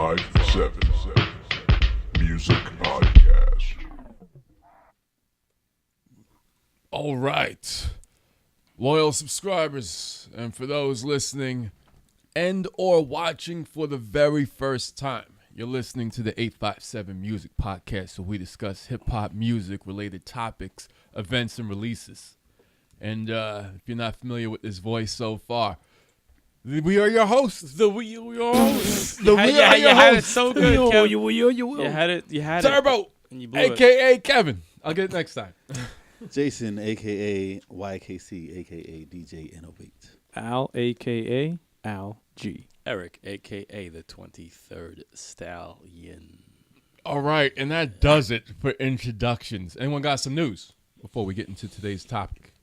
857 Music Podcast. All right. Loyal subscribers, and for those listening and or watching for the very first time, you're listening to the 857 Music Podcast, where we discuss hip-hop music-related topics, events, and releases. And if you're not familiar with this voice so far, we are your hosts. We are your hosts. You had it so good, Kevin. You had it. Turbo, And you blew it. a.k.a. Kevin. I'll get it next time. Jason, a.k.a. YKC, a.k.a. DJ Innovate. Al, a.k.a. Al G. Eric, a.k.a. the 23rd Stallion. All right, and that does it for introductions. Anyone got some news before we get into today's topic?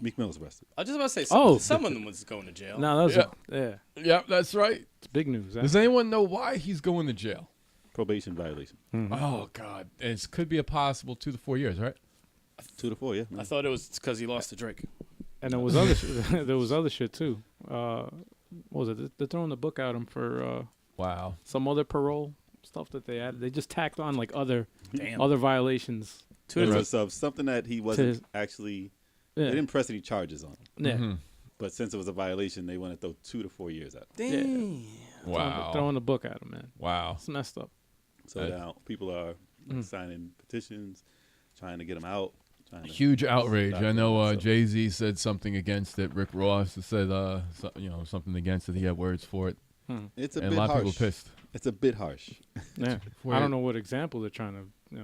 Meek Mill was arrested. I was just about to say, Oh. someone was going to jail. No, that was yeah. Yep, that's right. It's big news. Does anyone know why he's going to jail? Probation violation. Oh, God. It could be a possible 2 to 4 years, right? 2 to 4, yeah. I thought it was because he lost to Drake. And there was other there was other shit too. What was it? They're throwing the book at him for Wow. some other parole stuff that they added. They just tacked on like other Damn. violations. Because of something that he wasn't actually... Yeah. They didn't press any charges on him. Yeah. Mhm. But since it was a violation, they want to throw 2 to 4 years at Damn. him. Wow. Throwing the book at him, man. Wow. It's messed up. So now people are signing petitions, trying to get him out. Huge outrage. I know So- Jay-Z said something against it. Rick Ross said something against it. He had words for it. It's a And bit a lot of harsh. people pissed. It's a bit harsh. Yeah. I don't know what example they're trying to,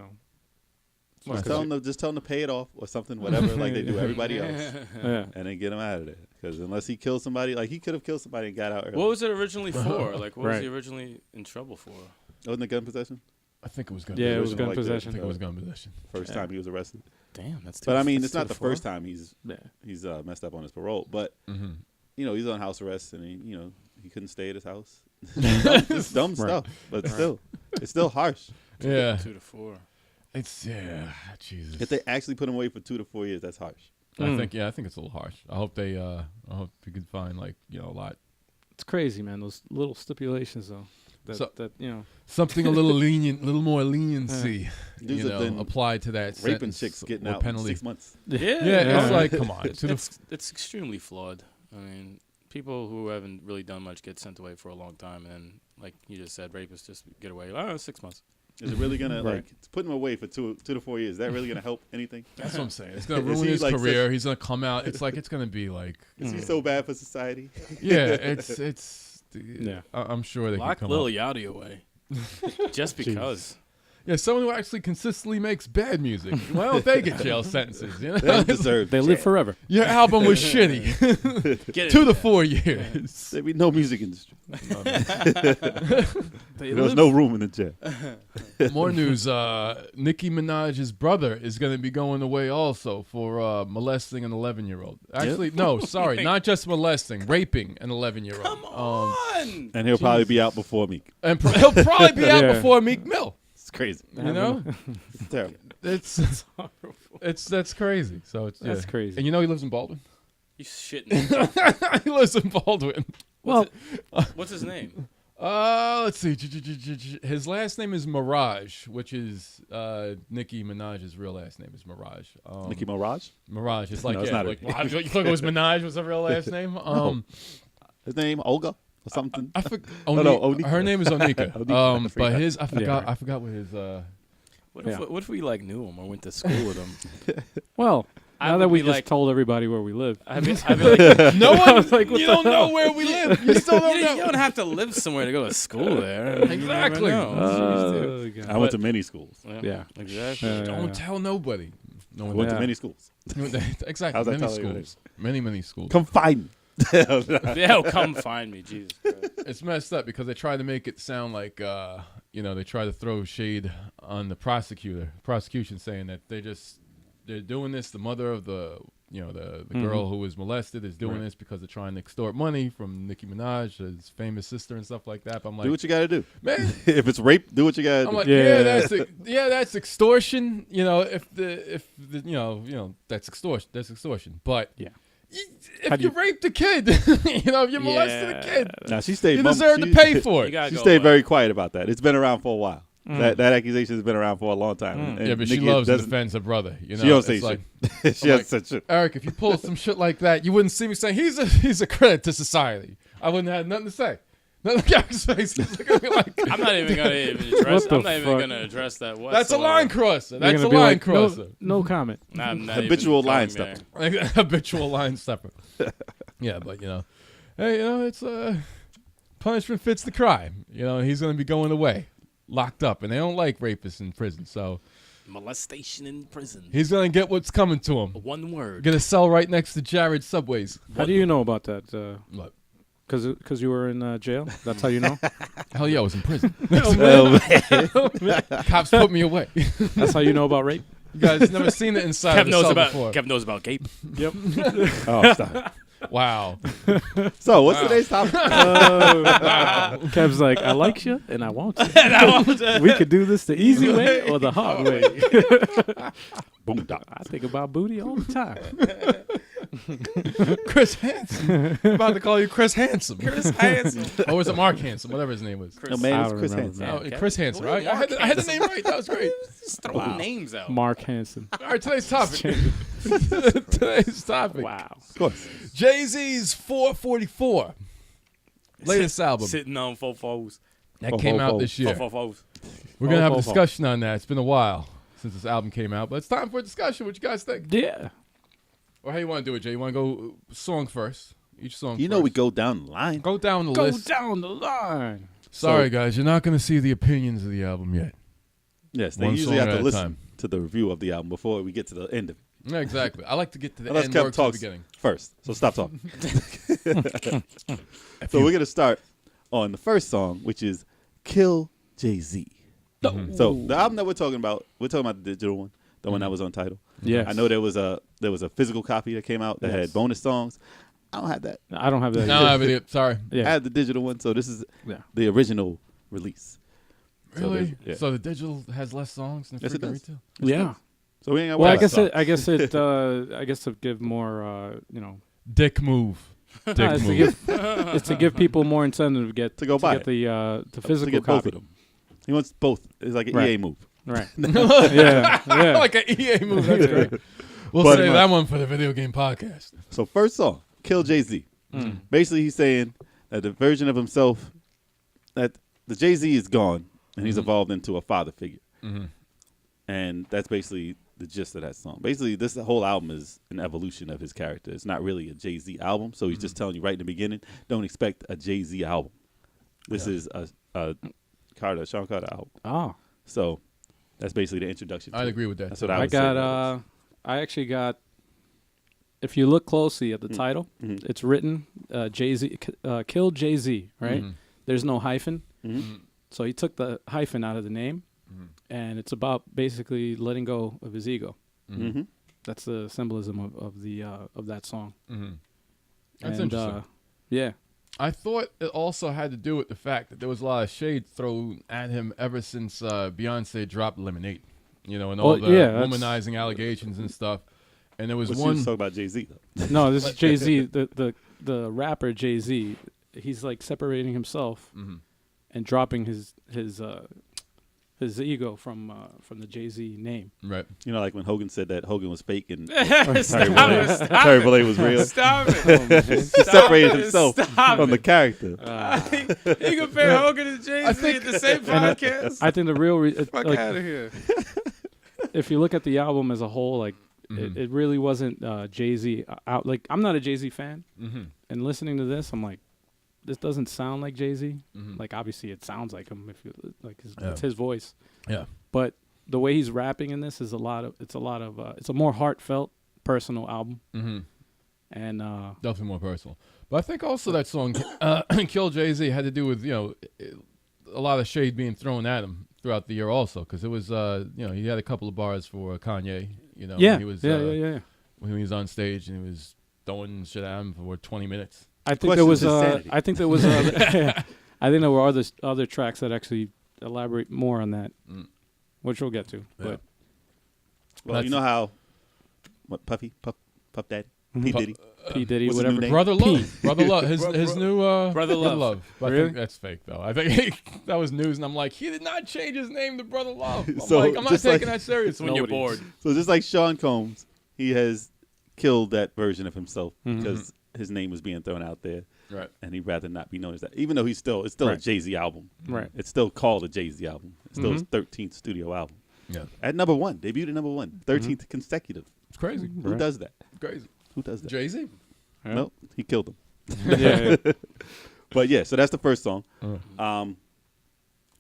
Just tell them to pay it off or something, whatever, like they do everybody else, Yeah. and then get him out of there. Because unless he kills somebody, like he could have killed somebody and got out early. What was it originally for? Like, what was Right. he originally in trouble for? Wasn't it gun possession? I think it was gun Yeah, it was possession. gun Like that. I possession. think it was gun possession. First time he was arrested. Damn, that's too. But I mean, that's it's not the 2 to 4. first time he's Yeah. messed up on his parole. But Mm-hmm. he's on house arrest and he couldn't stay at his house. It's dumb stuff, but still, it's still harsh. Yeah. 2 to 4. It's, Jesus. If they actually put him away for 2 to 4 years, that's harsh. I think it's a little harsh. I hope we could find a lot. It's crazy, man. Those little stipulations though. So- That Something a little lenient, a little more leniency, Dudes have been applied to that raping sentence chicks getting or out in penalty. 6 months. Yeah. Yeah, it's like, come on. It's extremely flawed. I mean, people who haven't really done much get sent away for a long time, and then, like you just said, rapists just get away. 6 months. Is it really gonna Right. putting him away for 2 to 4 years? Is that really gonna help anything? That's what I'm saying. It's gonna Is ruin he, his like, career. He's gonna come out. It's like it's gonna be like, Is he so bad for society? yeah. It's Yeah. I'm sure they can Lock come Lil up. Yachty away. Just because. Yeah, someone who actually consistently makes bad music. Why don't they get jail sentences? You They don't know, deserve. they live forever. your album was shitty. Get it. 2 to 4 years. There be no music industry. They There's live no room in the jail. More news. Nicki Minaj's brother is going to be going away also for molesting an 11-year-old. Actually, no, sorry, not just molesting, raping an 11-year-old. Come on. And he'll probably be out before Meek. And he'll probably be out Yeah. before Meek Mill. It's crazy. You know, It's terrible. that's crazy. So it's That's crazy. And you know he lives in Baldwin. You shitting. He lives in Baldwin. Well, What's his name? Let's see. His last name is Mirage, which is Nicki Minaj's real last name is Mirage. Nicki Minaj. Mirage. It's like, No, it's yeah, not her. like wow, you thought it was Minaj was her real last name? His name Olga or something. I forgot. Onika. Her name is Onika. Onika. But his, I Yeah. forgot what his. What if we like knew him or went to school with him? well. I Now that would we be just like- told everybody where we live. I'd be like, No one. like, what you the don't know hell? where we live. You still don't you know. don't have to live somewhere to go to school there. I mean, you never Exactly. know. Oh, God. I went to many schools. Yeah. Exactly. Yeah. Don't tell nobody. No I one. went to Yeah. many schools. Exactly. How's that Many telling you schools. Many schools. Come find me. Yeah, come find me, Jesus Christ. It's messed up because they try to make it sound like, they try to throw shade on the prosecution saying that they're doing this. The mother of the girl who was molested is doing this because they're trying to extort money from Nicki Minaj, his famous sister and stuff like that. But I'm like, Do what you got to do. man, If it's rape, do what you got to I'm do. like, Yeah. that's extortion. That's extortion. But Yeah. If you raped a kid, you know, if you molested a kid, Now she stayed. you deserve to pay for You it. gotta She go stayed away. very quiet about that. It's been around for a while. That accusation has been around for a long time. And Yeah, but she Nikki loves and doesn't- defends her brother. You know, She don't say It's like, shit. She I'm has like, such shit. Eric, if you pulled some shit like that, you wouldn't see me saying he's a credit to society. I wouldn't have nothing to say. Nothing Eric's face. He's looking at me like, I'm not even gonna address. What the I'm not even fuck? gonna address that. Whatsoever. that's a line crosser. You're That's a gonna be line like, crosser. No comment. I'm not Habitual even line going there. stepper. Like a habitual line stepper. Yeah, but you know, hey, you know, it's punishment fits the crime. You know, he's gonna be going away, locked up, and they don't like rapists in prison, so Molestation in prison. he's gonna get what's coming to him. One word. Gonna sell right next to Jared Subways. How do you know about that? What? Because you were in jail? That's how you know? Hell yeah, I was in prison. Oh, Cops put me away. That's how you know about rape? You guys never seen it inside Kev of the knows cell about. before. Kev knows about Gape. Yep. Oh, stop. Wow. So, what's today's topic? Kev's like, I like you and I want you. We could do this the easy way or the hard way. Boom, dot. I think about booty all the time. Chris Hansen. I'm about to call you Chris Handsome. Chris Hansen. Or was it Mark Handsome? Whatever his name was. No, man, I it's don't Chris remember, Hansen. man. Oh, Okay. Chris Hansen, Well, right? I had the name right. That was great. Just throwing names out. Mark Hansen. All right, today's topic. Today's topic. Wow. Of course. Jay-Z's 444. Latest album. Sitting on fofos. That came out this year. Fofos. We're going to have a Fo- discussion on that. It's been a while since this album came out, but it's time for a discussion. What you guys think? Yeah. Or how you want to do it, Jay? You want to go song first? Each song You know first. we go down the line. Go down the Go list. down the line. Sorry, guys. You're not going to see the opinions of the album yet. Yes, they One usually song have at to a listen time. to the review of the album before we get to the end of it. Yeah, exactly. I like to get to the Unless end, Kev work to the talks beginning. first. So stop talking. So we're going to start on the first song, which is Kill Jay-Z. So the album that we're talking about the digital one, the one that was on Tidal. Yes. I know there was a physical copy that came out that Yes. had bonus songs. I don't have that. I don't have that. No, I have it. Sorry. I Yeah. have the digital one, so this is Yeah. the original release. So Really? there's- yeah. So the digital has less songs than Yes, it freaking does. retail? Yeah. So we ain't got Well, I worry guess about it. I guess it. I guess to give more. Dick move. Dick It's to move. give. It's to give people more incentive to get To go buy get the to physical get both copy. of them. He wants both. It's like an Right. EA move. Right. yeah. Yeah. Like an EA move. That's great. We'll But- save that one for the video game podcast. So first song, Kill Jay-Z. Basically, he's saying that the version of himself, that the Jay-Z is gone and he's evolved into a father figure. And that's basically the gist of that song. Basically, this whole album is an evolution of his character. It's not really a Jay-Z album, so he's just telling you right in the beginning, don't expect a Jay-Z album. This is a Sean Carter album. Oh. So that's basically the introduction. To I'd it. agree with that. That's what I I would say got. about it. I actually got. If you look closely at the title, it's written Jay-Z, Kill Jay-Z, right? There's no hyphen. So he took the hyphen out of the name, and it's about basically letting go of his ego. That's the symbolism of that song. That's And, interesting. Yeah. I thought it also had to do with the fact that there was a lot of shade thrown at him ever since Beyonce dropped Lemonade. You know, and all Well, the yeah, that's- womanizing allegations and stuff. And there was But she one. was talking about Jay-Z, though. No, this is Jay-Z, the rapper Jay-Z. He's like separating himself and dropping his ego from the Jay-Z name. Right. You know, like when Hogan said that Hogan was fake and Stop Terry Bollea was real. Stop it. He separated himself Stop from the character. You compare Hogan and Jay-Z at the same podcast? I think the real Fuck like, out of here. if you look at the album as a whole, like it really wasn't Jay-Z out. Like I'm not a Jay-Z fan, and listening to this, I'm like, this doesn't sound like Jay-Z. Like obviously it sounds like him if you like it's his voice. Yeah. But the way he's rapping in this is it's a more heartfelt, personal album. And Definitely more personal. But I think also that song, Kill Jay-Z, had to do with, a lot of shade being thrown at him throughout the year also. Because it was, he had a couple of bars for Kanye, yeah, when he was, yeah. when he was on stage and he was throwing shit at him for 20 minutes. I think there was. Questions insanity. I think there was. I think there were other tracks that actually elaborate more on that, which we'll get to. But Well, you know how, Puff Daddy? P Diddy. P Diddy, what's his whatever. new name? Brother P. Love. Brother Love. His new Brother Love. I Really? think that's fake though. I think that was news, and I'm like, he did not change his name to Brother Love. I'm So, like, I'm not just taking like- that serious. When you're bored. So just like Sean Combs, he has killed that version of himself Mhm. because his name was being thrown out there, Right. and he'd rather not be known as that. Even though it's still a Right. Jay-Z album. Right. It's still called a Jay-Z album. It's still his Mhm. 13th studio album. Yeah. At number one, debuted at number one, 13th consecutive. It's crazy. Who Right. does that? Crazy. Who does that? Jay-Z. Yeah. Nope, he killed him. yeah. But yeah, so that's the first song. Uh.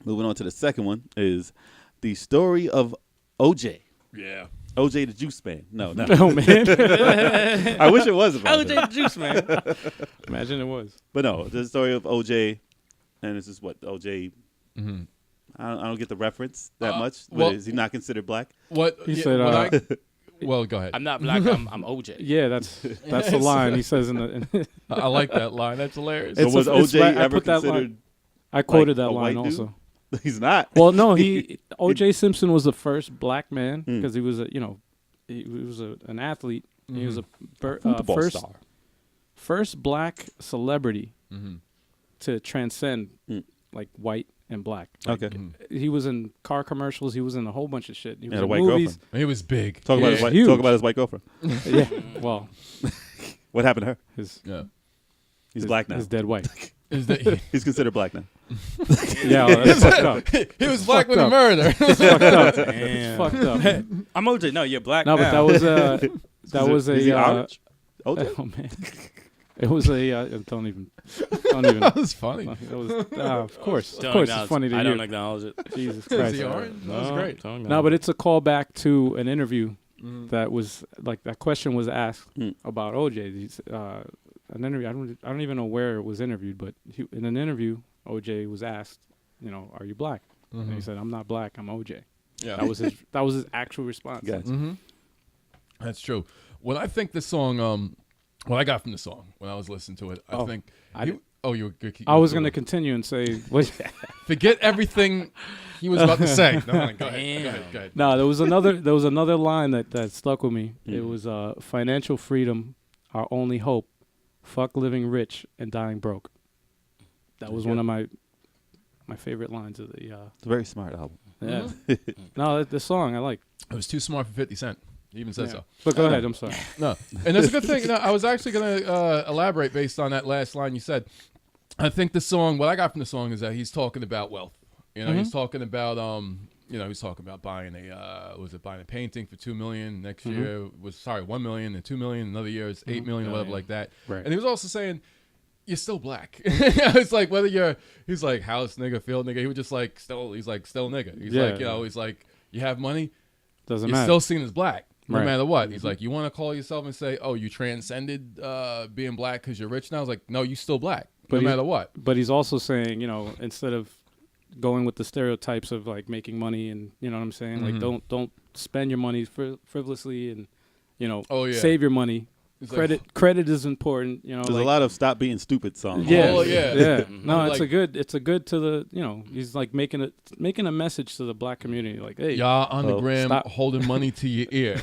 Moving on to the second one is the story of OJ. Yeah. OJ the Juice Man. No. Oh man. I wish it was about LJ that. the Juice Man. Imagine it was. But no, the story of OJ, and this is what OJ. Mm-hmm. I don't get the reference that much. But well- is he not considered black? What He said, well, go ahead. I'm not black. I'm OJ. Yeah, that's the line he says in the. I like that line. That's hilarious. So It's was a- it's OJ right- I ever put that line- considered? I quoted like that a line white dude? also. He's not. Well, no, O.J. Simpson was the first black man Hmm. because he was he was an athlete. He was a Football first star. first black celebrity Mm-hmm. to transcend Mm. like white and black. Like, Okay. he was in car commercials. He was in a whole bunch of shit. He was had a in white movies. He was big. Talk about Yeah. his white. Huge. Talk about his white girlfriend. Yeah, well, What happened to her? his Yeah. He's his- black now. His dead wife. Is that, He's considered black now. Yeah, well, that's fucked up. he was black with a up. murder. Fucked up. Damn. Fucked up. I'm OJ. No, you're black. No, but now. that was that was Is he a orange? OJ. oh man, it was a don't even. that was funny. That was of course, Don't it's acknowledge- funny to I you. don't acknowledge it. Jesus Is Christ. he orange? That was great. don't No, but acknowledge it's a callback to an interview Mhm. that was like that question was asked Mm. about OJ. An interview. I don't even know where it was interviewed, but in an interview, OJ was asked, are you black? And he said, I'm not black. I'm OJ. Yeah. That was his actual response. Gotcha. Mm-hmm. That's true. When I think the song, what I got from the song when I was listening to it, I Oh, think. I he- did- you were good. I was going to continue and say, forget everything he was about to say. No, go ahead. Go ahead. Damn. Go ahead. no, there was another line that stuck with me. It was financial freedom, our only hope. Fuck living rich and dying broke. That was one of my favorite lines of the. It's a very smart album. Yeah. Mm-hmm. No, the song I like. It was too smart for 50 Cent. He even said Yeah. so. But go ahead. I'm sorry. No, and that's a good thing. No, I was actually going to elaborate based on that last line you said. I think the song, what I got from the song is that he's talking about wealth. He's talking about he's talking about buying buying a painting for $2 million next year was $1 million and $2 million another year is $8 million or whatever like that. Right. And he was also saying you're still black. It's like whether he's like house nigga, field nigga. He was just like still nigga. He's Yeah. like he's like you have money, Doesn't you're matter. still seen as black. No Right. matter what. He's like, you want to call yourself and say, oh, you transcended being black because you're rich now? I was like, no, you still black, But no matter what. But he's also saying, instead of going with the stereotypes of like making money and you know what I'm saying, like don't spend your money frivolously and Oh, yeah. save your money. He's like, Credit is important. There's a lot of "Stop Being Stupid" songs. Yeah, Oh, yeah. yeah. No, Like- it's a good to the he's like making a message to the black community like, hey, y'all on the gram stop. holding money to your ear.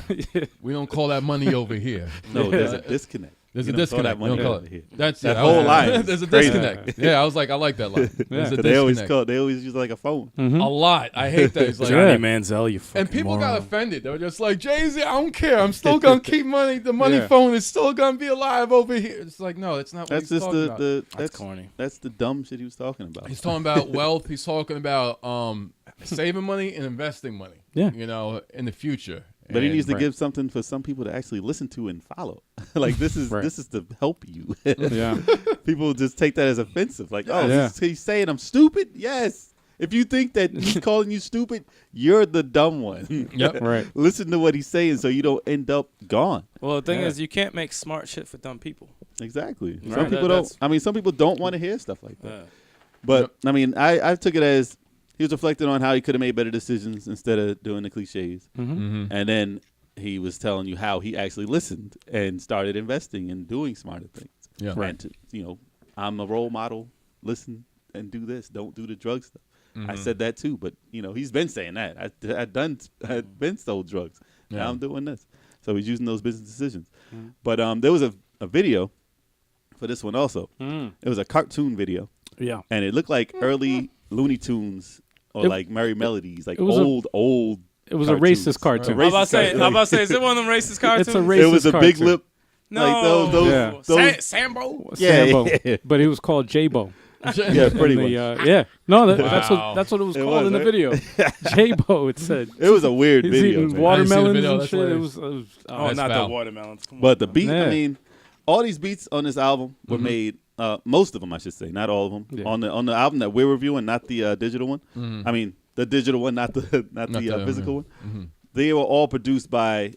We don't call that money over here. No, there's a disconnect. There's You a don't throw disconnect. that We money don't call over it. here. That's That it. whole line is There's a crazy. disconnect. Yeah, I was like, I like that line. There's a They always disconnect. they always use like a phone. A lot. I hate that. It's like, Johnny Manziel, you fucking and people moron. got offended. They were just like, Jay-Z, I don't care. I'm still gonna keep money. The money Yeah. phone is still gonna be alive over here. It's like, no, that's not what That's he's just talking about. That's that's corny. that's the dumb shit he was talking about. He's talking about wealth. He's talking about saving money and investing money. Yeah. In the future. But he And- needs to Right. give something for some people to actually listen to and follow. Like this is Right. this is to help you. yeah, People just take that as offensive. Like, oh, Yeah. he's saying I'm stupid. Yes. If you think that he's calling you stupid, you're the dumb one. Yep. right. Listen to what he's saying so you don't end up gone. Well, the thing Yeah. is, you can't make smart shit for dumb people. Exactly. Right. Some people That's- don't. I mean, some people don't want to hear stuff like that. Yeah. But I mean, I took it as he was reflecting on how he could have made better decisions instead of doing the cliches, Mm-hmm. and then he was telling you how he actually listened and started investing and doing smarter things. Yeah. And to, I'm a role model. Listen and do this. Don't do the drug stuff. I said that too, but he's been saying that. I've been sold drugs. Yeah. Now I'm doing this. So he's using those business decisions. But there was a video for this one also. It was a cartoon video, Yeah. and it looked like early Looney Tunes or It- like Merry Melodies, like it was old. It was a cartoons. racist cartoon. Right. I'm about to say, cartoon. I'm about to say, is it one of them racist cartoons? It's a racist It was a big cartoon. lip. No, Like those. Yeah. Sambo. Sambo. Yeah. But he was called J-Bo. Yeah, pretty In much. the, yeah. No, that's Wow. what it was It called was, in the right? video. J-Bo, it said. It was a weird He's video. eating man. watermelons video, and that's shit. It hilarious. was Oh, That's not foul. the watermelons. Come But on, the man. beat, Yeah. I mean, all these beats on this album were made. Most of them, I should say, not all of them. Yeah. On the album that we're reviewing, not the digital one. I mean, the digital one, not the physical one. They were all produced by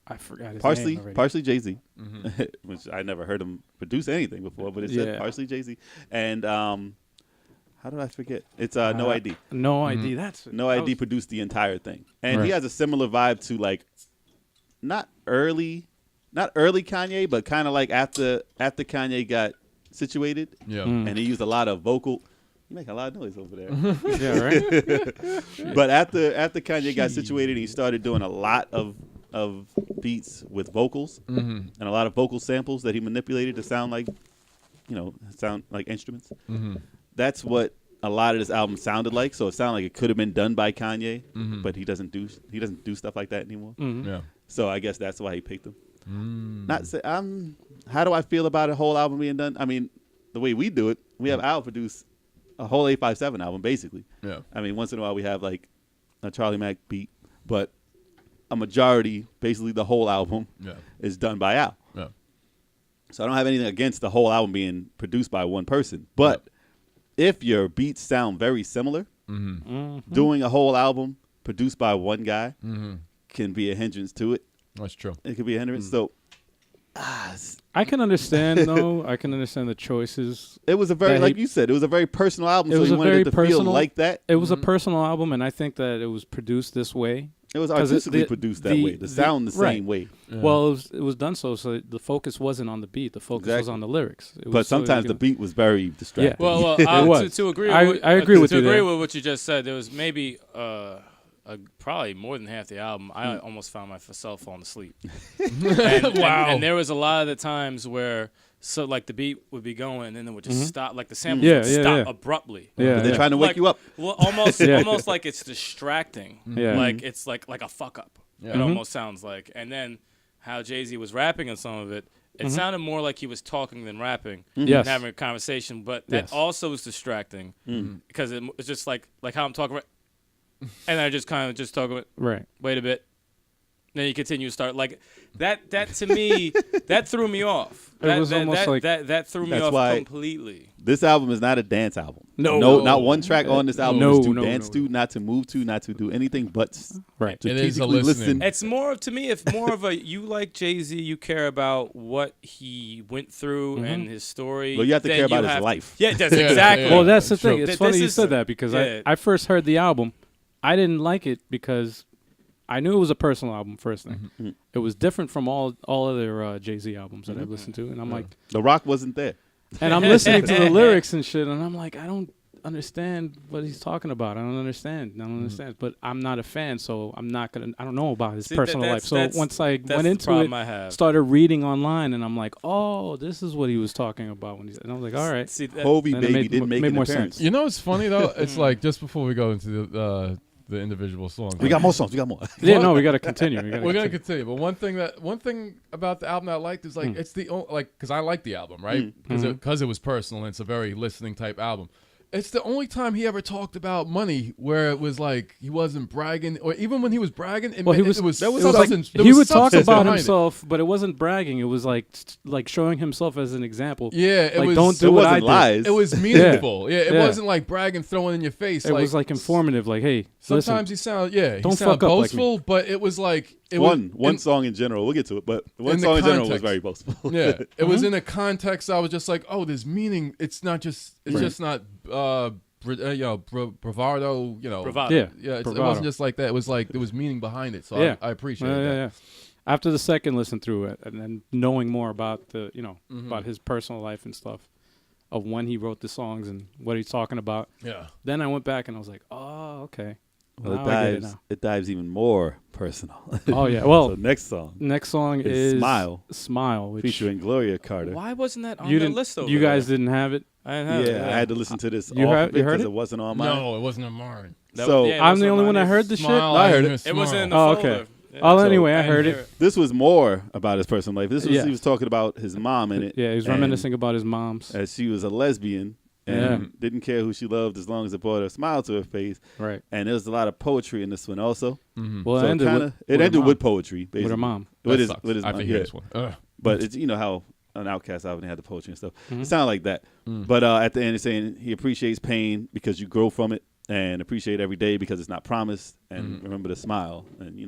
I forgot his partially name already. partially Jay-Z, which I never heard him produce anything before, but it said Yeah. partially Jay-Z. And how did I forget? It's No ID. No ID. That's No that ID was- produced the entire thing, and Right. he has a similar vibe to like not early Kanye, but kind of like after Kanye got situated, Yeah. and he used a lot of vocal. You make a lot of noise over there. Yeah, right. But after Kanye got situated, he started doing a lot of beats with vocals and a lot of vocal samples that he manipulated to sound like instruments. That's what a lot of this album sounded like. So it sounded like it could have been done by Kanye, but he doesn't do stuff like that anymore. Yeah. So I guess that's why he picked him. Not say how do I feel about a whole album being done? I mean, the way we do it, we have Al produce a whole 857 album basically. Yeah. I mean, once in a while we have like a Charlie Mack beat, but a majority, basically the whole album, Yeah. is done by Al. Yeah. So I don't have anything against the whole album being produced by one person. But if your beats sound very similar, doing a whole album produced by one guy can be a hindrance to it. That's true. It could be a hindrance. So I can understand though. I can understand the choices. it was a very, That like he- you said, it was a very personal album. It So was he a wanted very it to feel personal- like that. It was a personal album, and I think that it was produced this way. It was 'Cause artistically the- produced that the- way. The the- sound the right. same way. Well, it was done so the focus wasn't on the beat. The focus was Exactly. on the lyrics. It But was so you sometimes the can- beat was very distracting. Well, It to was. agree. I- with, I agree with to you agree there. with what you just said. There was maybe probably more than half the album. I almost found myself falling asleep. And there was a lot of the times where like the beat would be going and then it would just stop, like the sample Yeah, would yeah, stop yeah. abruptly. Yeah, But they're yeah. trying to wake Like, you up. Well, almost Yeah. almost like it's distracting. Yeah. Like it's like a fuck up. Yeah. It almost sounds like. And then how Jay-Z was rapping on some of it, it sounded more like he was talking than rapping Yes. and having a conversation. But that Yes. also was distracting because it's just like how I'm talking, and I just kind of just talk about. Right. Wait a bit. Then you continue to start like that. That to me, that threw me off. It That, was that, almost that, like- that threw me That's off why- completely. This album is not a dance album. No. not one track on this album No, is to no, dance no. to, not to move to, not to do anything but Right. It is a strategically listening. listen. It's more to me. It's more of a you like Jay-Z. You care about what he went through and his story. Well, you have to then care about you his have- life. Yeah, that's Yeah, exactly. yeah. Well, that's the That's thing. true. It's This funny you is- said that because yeah. I first heard the album. I didn't like it because I knew it was a personal album. First thing, it was different from all other Jay-Z albums that I've listened to, and I'm like, The Rock wasn't there. and I'm listening to the lyrics and shit, and I'm like, I don't understand what he's talking about. I don't understand. But I'm not a fan, so I don't know about his See, personal life. So once I that's went the into problem it, I have. started reading online, and I'm like, oh, this is what he was talking about when and I was like, all right. See, that, Hovey Then it Baby made didn't make made an more appearance. sense. You know what's funny though? It's like just before we go into the individual songs. We got more songs. We got more. Yeah, no, we got to continue. We're gonna continue, but one thing about the album that I liked is like it's the because I like the album, right? Because it was personal and it's a very listening type album. It's the only time he ever talked about money where it was like he wasn't bragging, or even when he was bragging, Well, he was. it was it was substance. like, there he was would talk substance about behind it. himself, but it wasn't bragging. It was like showing himself as an example. Yeah, it like was. don't do It what I wasn't did. lies. It was meaningful. Yeah, it Yeah. wasn't like bragging, throwing in your face. It was like informative. Like, hey, sometimes listen, he don't sounded fuck up like boastful, but it was like it one was song in general. We'll get to it, but one in the song in general was context. very boastful. Yeah, it was in a context. I was just like, oh, there's meaning. It's not just. It's Right. just not. Bravado. Bravado. yeah, Yeah, it bravado. wasn't just like that. It was like there was meaning behind it. So Yeah. I appreciate Yeah, that. yeah, yeah. After the second listen through it, and then knowing more about the, Mm-hmm. about his personal life and stuff, of when he wrote the songs and what he's talking about, Yeah. then I went back and I was like, oh, okay. Well, Now I get it now. it dives even more personal. Oh yeah. Well, So next song next song is is Smile. Smile, which featuring Gloria Carter. Why wasn't that on you the didn't. list over You guys there? didn't have it. I didn't have Yeah, it. I had to listen to this You off heard- of it you heard because it? it wasn't on mine. No, it wasn't on mine. So, it I'm the wasn't only on one that mine heard either. the shit. Smile, I heard and it. It was in the Oh, folder. okay. Yeah. Oh, So- anyway, I didn't heard hear it. This was more about his personal life. This was Yeah. he was talking about his mom in it. Yeah, he's and reminiscing about his mom's. as she was a lesbian and Yeah. didn't care who she loved as long as it brought a smile to her face. Right. And there was a lot of poetry in this one also. Well, So it ended kinda, with, it with her ended mom. with poetry, basically. With her mom. With his sucks. with his I have mom. to hear Yeah. this one. Ugh. But it's how an Outcast album they had the poetry and stuff. Mm-hmm. It sounded like that. But at the end, it's saying he appreciates pain because you grow from it, and appreciate every day because it's not promised, and remember to smile. And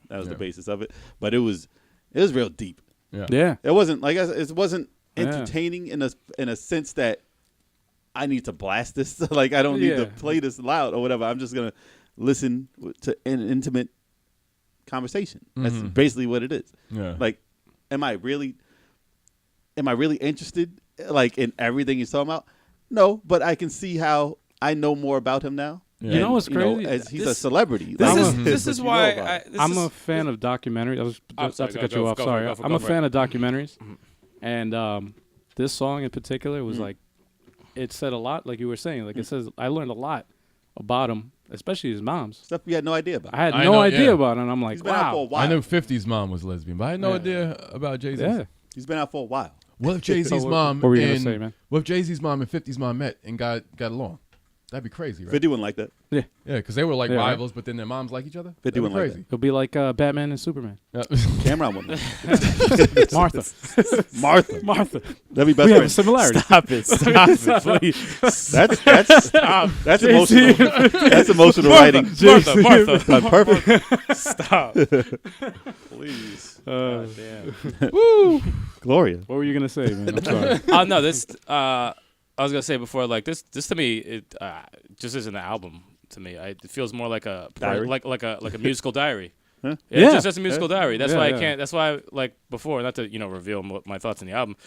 that was the basis of it. But it was real deep. Yeah. It wasn't like it wasn't Yeah. entertaining in a sense that I need to blast this. Like I don't need to Yeah. play this loud or whatever. I'm just gonna listen to an intimate conversation. That's basically what it is. Yeah. Like, am I really interested like in everything he's talking about? No, but I can see how I know more about him now. Yeah. You know what's You know, crazy? as he's a This- celebrity. This Like, is but this is you know why about it. I'm a fan of documentaries. I was I'm not sorry, to go- cut go- you off. go for it, Sorry, go for it, I'm go a for fan it. of documentaries, and this song in particular was like, it said a lot. Like you were saying, like it says, I learned a lot about him, especially his mom's. Stuff we had no idea about. I had I no know, idea yeah. about it, and I'm like, He's been out for a wow. while. I knew 50's mom was lesbian, but I had no Yeah. idea about Jay-Z. Yeah. He's been out for a while. What if Jay-Z's So mom what were you gonna and say, man? what if Jay-Z's mom and 50's mom met and got along? That'd be crazy, right? 50 wouldn't like that. Yeah, Yeah, because they were like Yeah, right. rivals, but then their moms like each other. 50 That'd be wouldn't like crazy. it'll be like Batman and Superman. Yeah. Cameron wouldn't. Martha, Martha. Martha. That'd be best We have a friend. similarity. Stop it! Stop it! Please. That's emotional. That's emotional writing. Martha. Perfect. Stop. Please. God damn. Gloria. What were you gonna say, man? I'm sorry. Oh no, this. I was gonna say before, like this to me, it just isn't an album to me. It feels more like a Diary? like a musical diary. Huh? Yeah, Yeah. it's just a musical diary. That's Yeah, why yeah. I can't. That's why, like before, not to reveal my thoughts on the album.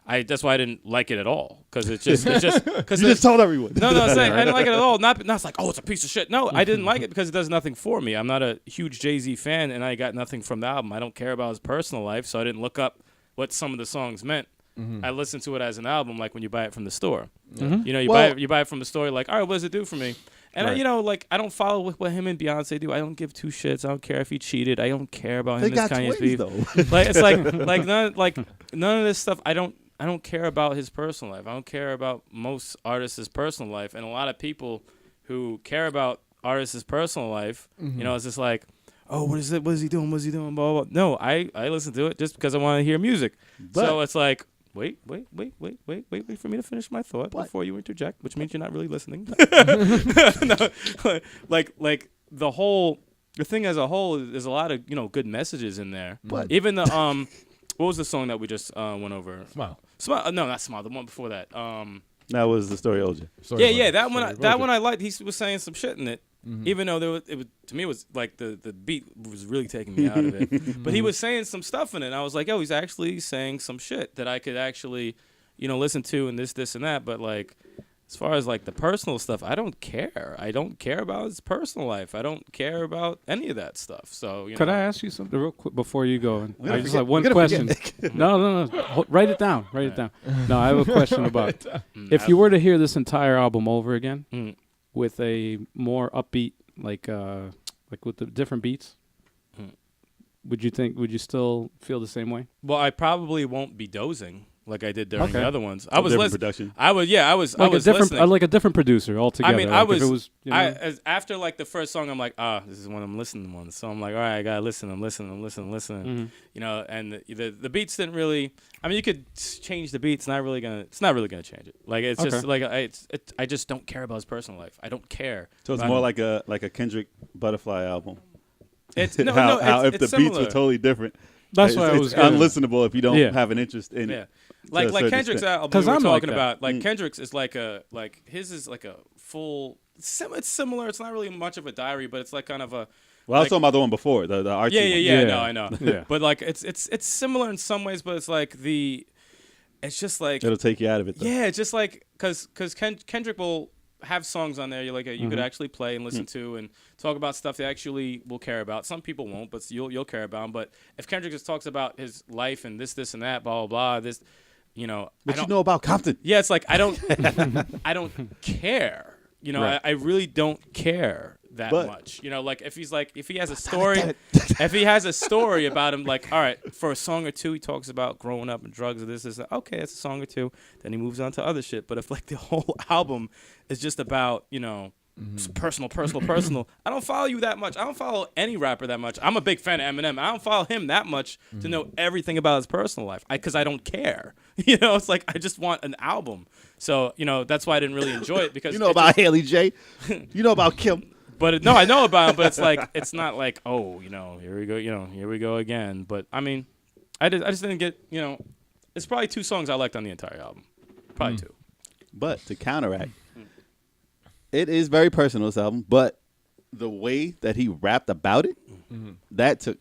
That's why I didn't like it at all because it's just because You just told everyone. no, I'm saying I didn't like it at all. Not it's like, oh, it's a piece of shit. No, I didn't like it because it does nothing for me. I'm not a huge Jay-Z fan, and I got nothing from the album. I don't care about his personal life, so I didn't look up what some of the songs meant. I listened to it as an album, like when you buy it from the store. You know, you buy it from the store, like, all right, what does it do for me? And Right. I don't follow what him and Beyonce do. I don't give two shits. I don't care if he cheated. I don't care about They him got and Kanye's twins beef. though. Like it's none of this stuff. I don't care about his personal life. I don't care about most artists' personal life, and a lot of people who care about artists' personal life, it's just like, oh, what is it? What is he doing? What's he doing? Blah, blah, blah. No, I listen to it just because I want to hear music. So it's like, wait for me to finish my thought before you interject, which means you're not really listening. No, like the thing as a whole, there's a lot of good messages in there. But- Even the what was the song that we just went over? Smile. Smile. No, not Smile. The one before that. That was the story of OJ. Sorry Yeah, about yeah. it. That one. Sorry. That Okay. one I liked. He was saying some shit in it. Even though it was to me it was like the beat was really taking me out of it. But he was saying some stuff in it. And I was like, oh, he's actually saying some shit that I could actually, listen to and this and that. But like, as far as like the personal stuff, I don't care. I don't care about his personal life. I don't care about any of that stuff. So Could I ask you something real quick before you go? gonna I just forget- have one we're gonna question. forget. No. Write it down. Write it down. No, I have a question about if you were to hear this entire album over again with a more upbeat, like with the different beats, would you still feel the same way? Well, I probably won't be dozing like I did during Okay. the other ones. I was Different listening. production. I was Like was a different, listening. like a different producer altogether. I mean, like I if was. it was, After like the first song, I'm like, this is one I'm listening to. So I'm like, all right, I gotta listen. I'm listening. And the beats didn't really. I mean, you could change the beats. It's not really gonna change it. Like it's just like I just don't care about his personal life. I don't care. So it's about more him. like a Kendrick Butterfly album. It's how if it's the beats were similar. totally different. That's it's, why I it's was getting- unlistenable if you don't Yeah. have an interest in Yeah. it. Like to a certain Kendrick's extent. album 'Cause we were I'm like talking that. about. Kendrick's is like his is like a full. It's similar. It's not really much of a diary, but it's like kind of a. Well, I was like- talking about the one before, the artsy one. Yeah. Yeah. No, I know. Yeah. But like it's similar in some ways, but it's like it's just like It'll take you out of it. Though. yeah, it's just like because Kendrick will have songs on there you could actually play and listen to and talk about stuff they actually will care about. Some people won't, but you'll care about them. But if Kendrick just talks about his life and this and that, blah blah blah, this, What you know about Compton? yeah, it's like I don't I don't care. Right. I really don't care that But- much. Like if he has a story, if he has a story about him, like, all right, for a song or two, he talks about growing up and drugs or this, okay, it's a song or two. Then he moves on to other shit. But if like the whole album is just about, personal, I don't follow you that much. I don't follow any rapper that much. I'm a big fan of Eminem. I don't follow him that much to know everything about his personal life because I don't care. It's like I just want an album. So, that's why I didn't really enjoy it because You know about Haley J. You know about Kim. But no, I know about him, but it's like it's not like, oh, here we go, here we go again. But I mean, I just didn't get, it's probably 2 songs I liked on the entire album, probably 2. But to counteract, it is very personal, this album. But the way that he rapped about it, that took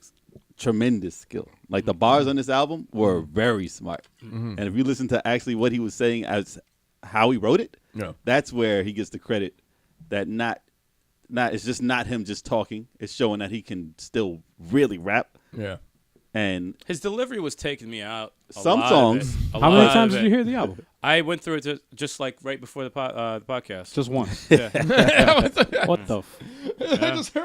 tremendous skill. Like the bars on this album were very smart. And if you listen to actually what he was saying as how he wrote it, that's where he gets the credit. That it's just not him just talking. It's showing that he can still really rap. Yeah. And His delivery was taking me out. Some songs. How many times did you hear the album? I went through it just like right before the podcast. Just once. Yeah. What the?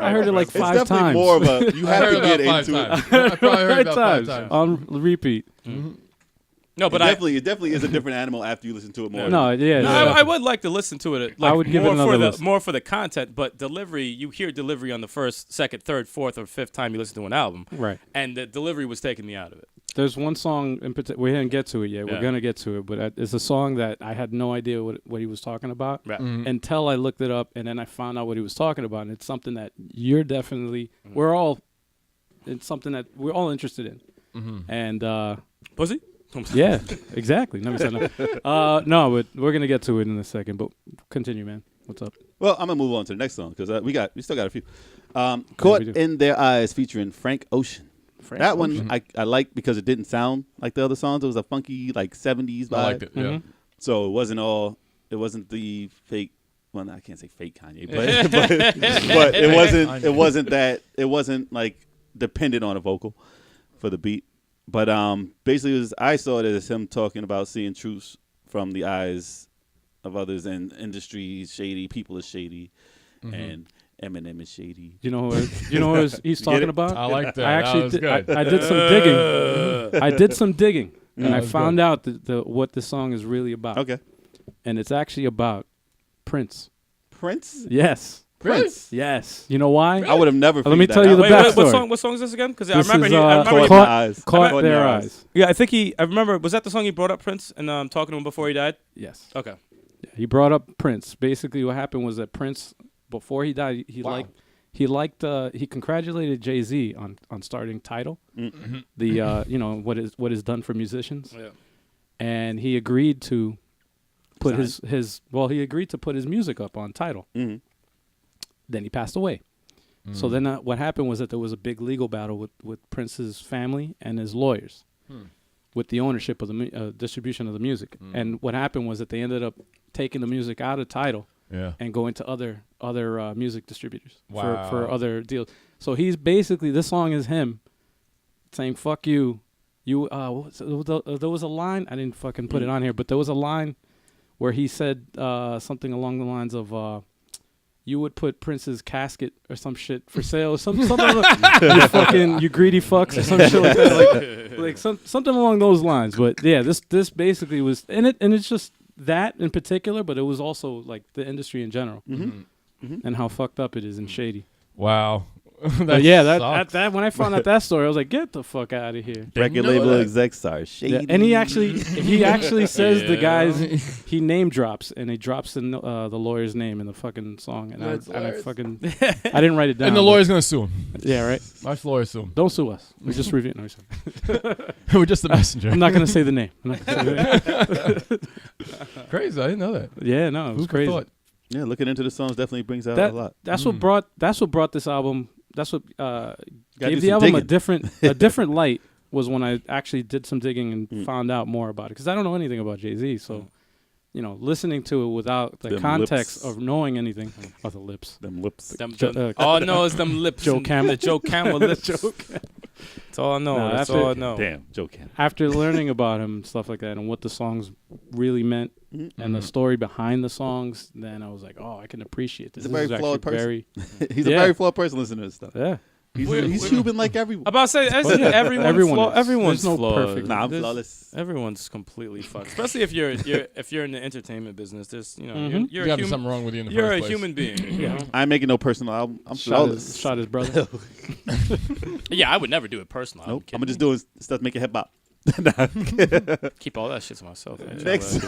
I heard it like it's 5 definitely times. more of a, you I have heard to get about 5 into times. it. I probably heard about 5 times. on repeat. No, but it definitely is a different animal after you listen to it more. No, yeah. I would like to listen to it. Like, I would give it more another for the listen. more for the content, but delivery. You hear delivery on the first, second, third, fourth, or fifth time you listen to an album, Right. and the delivery was taking me out of it. There's one song in particular. We didn't get to it yet. Yeah. We're gonna get to it, but it's a song that I had no idea what he was talking about Right. until I looked it up, and then I found out what he was talking about. And it's something that you're definitely. We're all. It's something that we're all interested in. And Pussy. yeah, exactly. Never said no. No, but we're gonna get to it in a second. But continue, man. What's up? Well, I'm gonna move on to the next song because we still got a few. Caught we do. in Their Eyes featuring Frank Ocean. That one I liked because it didn't sound like the other songs. It was a funky like 70s vibe. I liked it. Yeah. So it wasn't the fake. Well, I can't say fake Kanye, but it wasn't like dependent on a vocal for the beat. But basically, I saw it as him talking about seeing truths from the eyes of others, and industry is shady, people are shady, and Eminem is shady. You know who he's talking about? I like that. I actually that was good. I did some digging. I did some digging, and I that was found out what the song is really about. Okay, And it's actually about Prince. Prince. Yes. Prince. Yes. You know why? I would have never. Let me figured tell that you out. the Wait, backstory. what song is this again? Because I This remember is, he. I remember Caught- he, Caught Caught in Their Eyes. yeah, I remember. Was that the song he brought up Prince and talking to him before he died? Yes. Okay. He brought up Prince. Basically, what happened was that Prince, before he died, he congratulated Jay-Z on starting Tidal, the what is done for musicians, Yeah. and he agreed to put his music up on Tidal. Mm-hmm. Then he passed away. So then what happened was that there was a big legal battle with Prince's family and his lawyers with the ownership of the distribution of the music. And what happened was that they ended up taking the music out of Tidal and going to other music distributors for other deals. So he's basically, this song is him saying, fuck you. There was a line, I didn't fucking put it on here, but there was a line where he said something along the lines of, you would put Prince's casket or some shit for sale, something like, you greedy fucks or some shit like that, like something along those lines. But yeah, this basically was, and it's just that in particular, but it was also like the industry in general and how fucked up it is and shady. Wow. But yeah, that when I found out that story, I was like, get the fuck out of here. Record label execs are shady. Yeah, and he actually says the guys he name drops, and he drops the lawyer's name in the fucking song, and I didn't write it down. And the lawyer's gonna sue him. Yeah, right. Watch the lawyer sue him. Don't sue us. We're just reviewing. No, We're just the messenger. I'm not gonna say the name. I'm not gonna say the name. Crazy. I didn't know that. Yeah, no, it was Who crazy. thought? Yeah, looking into the songs definitely brings out a lot. That's what brought this album. That's what do gave the some album digging. a different light. Was when I actually did some digging and found out more about it, because I don't know anything about Jay-Z. So listening to it without the Them context lips. of knowing anything. Oh, the lips. Them lips. Them, Jo- them- all I know is them lips. Joe and- Camel. The Joe Camel lips. That's all I know. No, That's after- all I know. Damn, Joe Camel. After learning about him and stuff like that and what the songs really meant and the story behind the songs, then I was like, oh, I can appreciate this. He's a very This is flawed actually person. very, He's a Yeah. very flawed person listening to this stuff. yeah. He's human like everyone. I'm about to say, everyone's Everyone flaw- is. everyone's There's no flawed. perfect. Nah, I'm There's- flawless. Everyone's completely fucked. Especially if you're in the entertainment business. There's Mhm. you're There's a gotta be human. something wrong with you in the You're first a place. human being. You know? I ain't making no personal album. I'm Shot flawless. his brother. Yeah, I would never do it personal. Nope. I'm just doing stuff to make it hip hop. keep all that shit to myself. Man. Next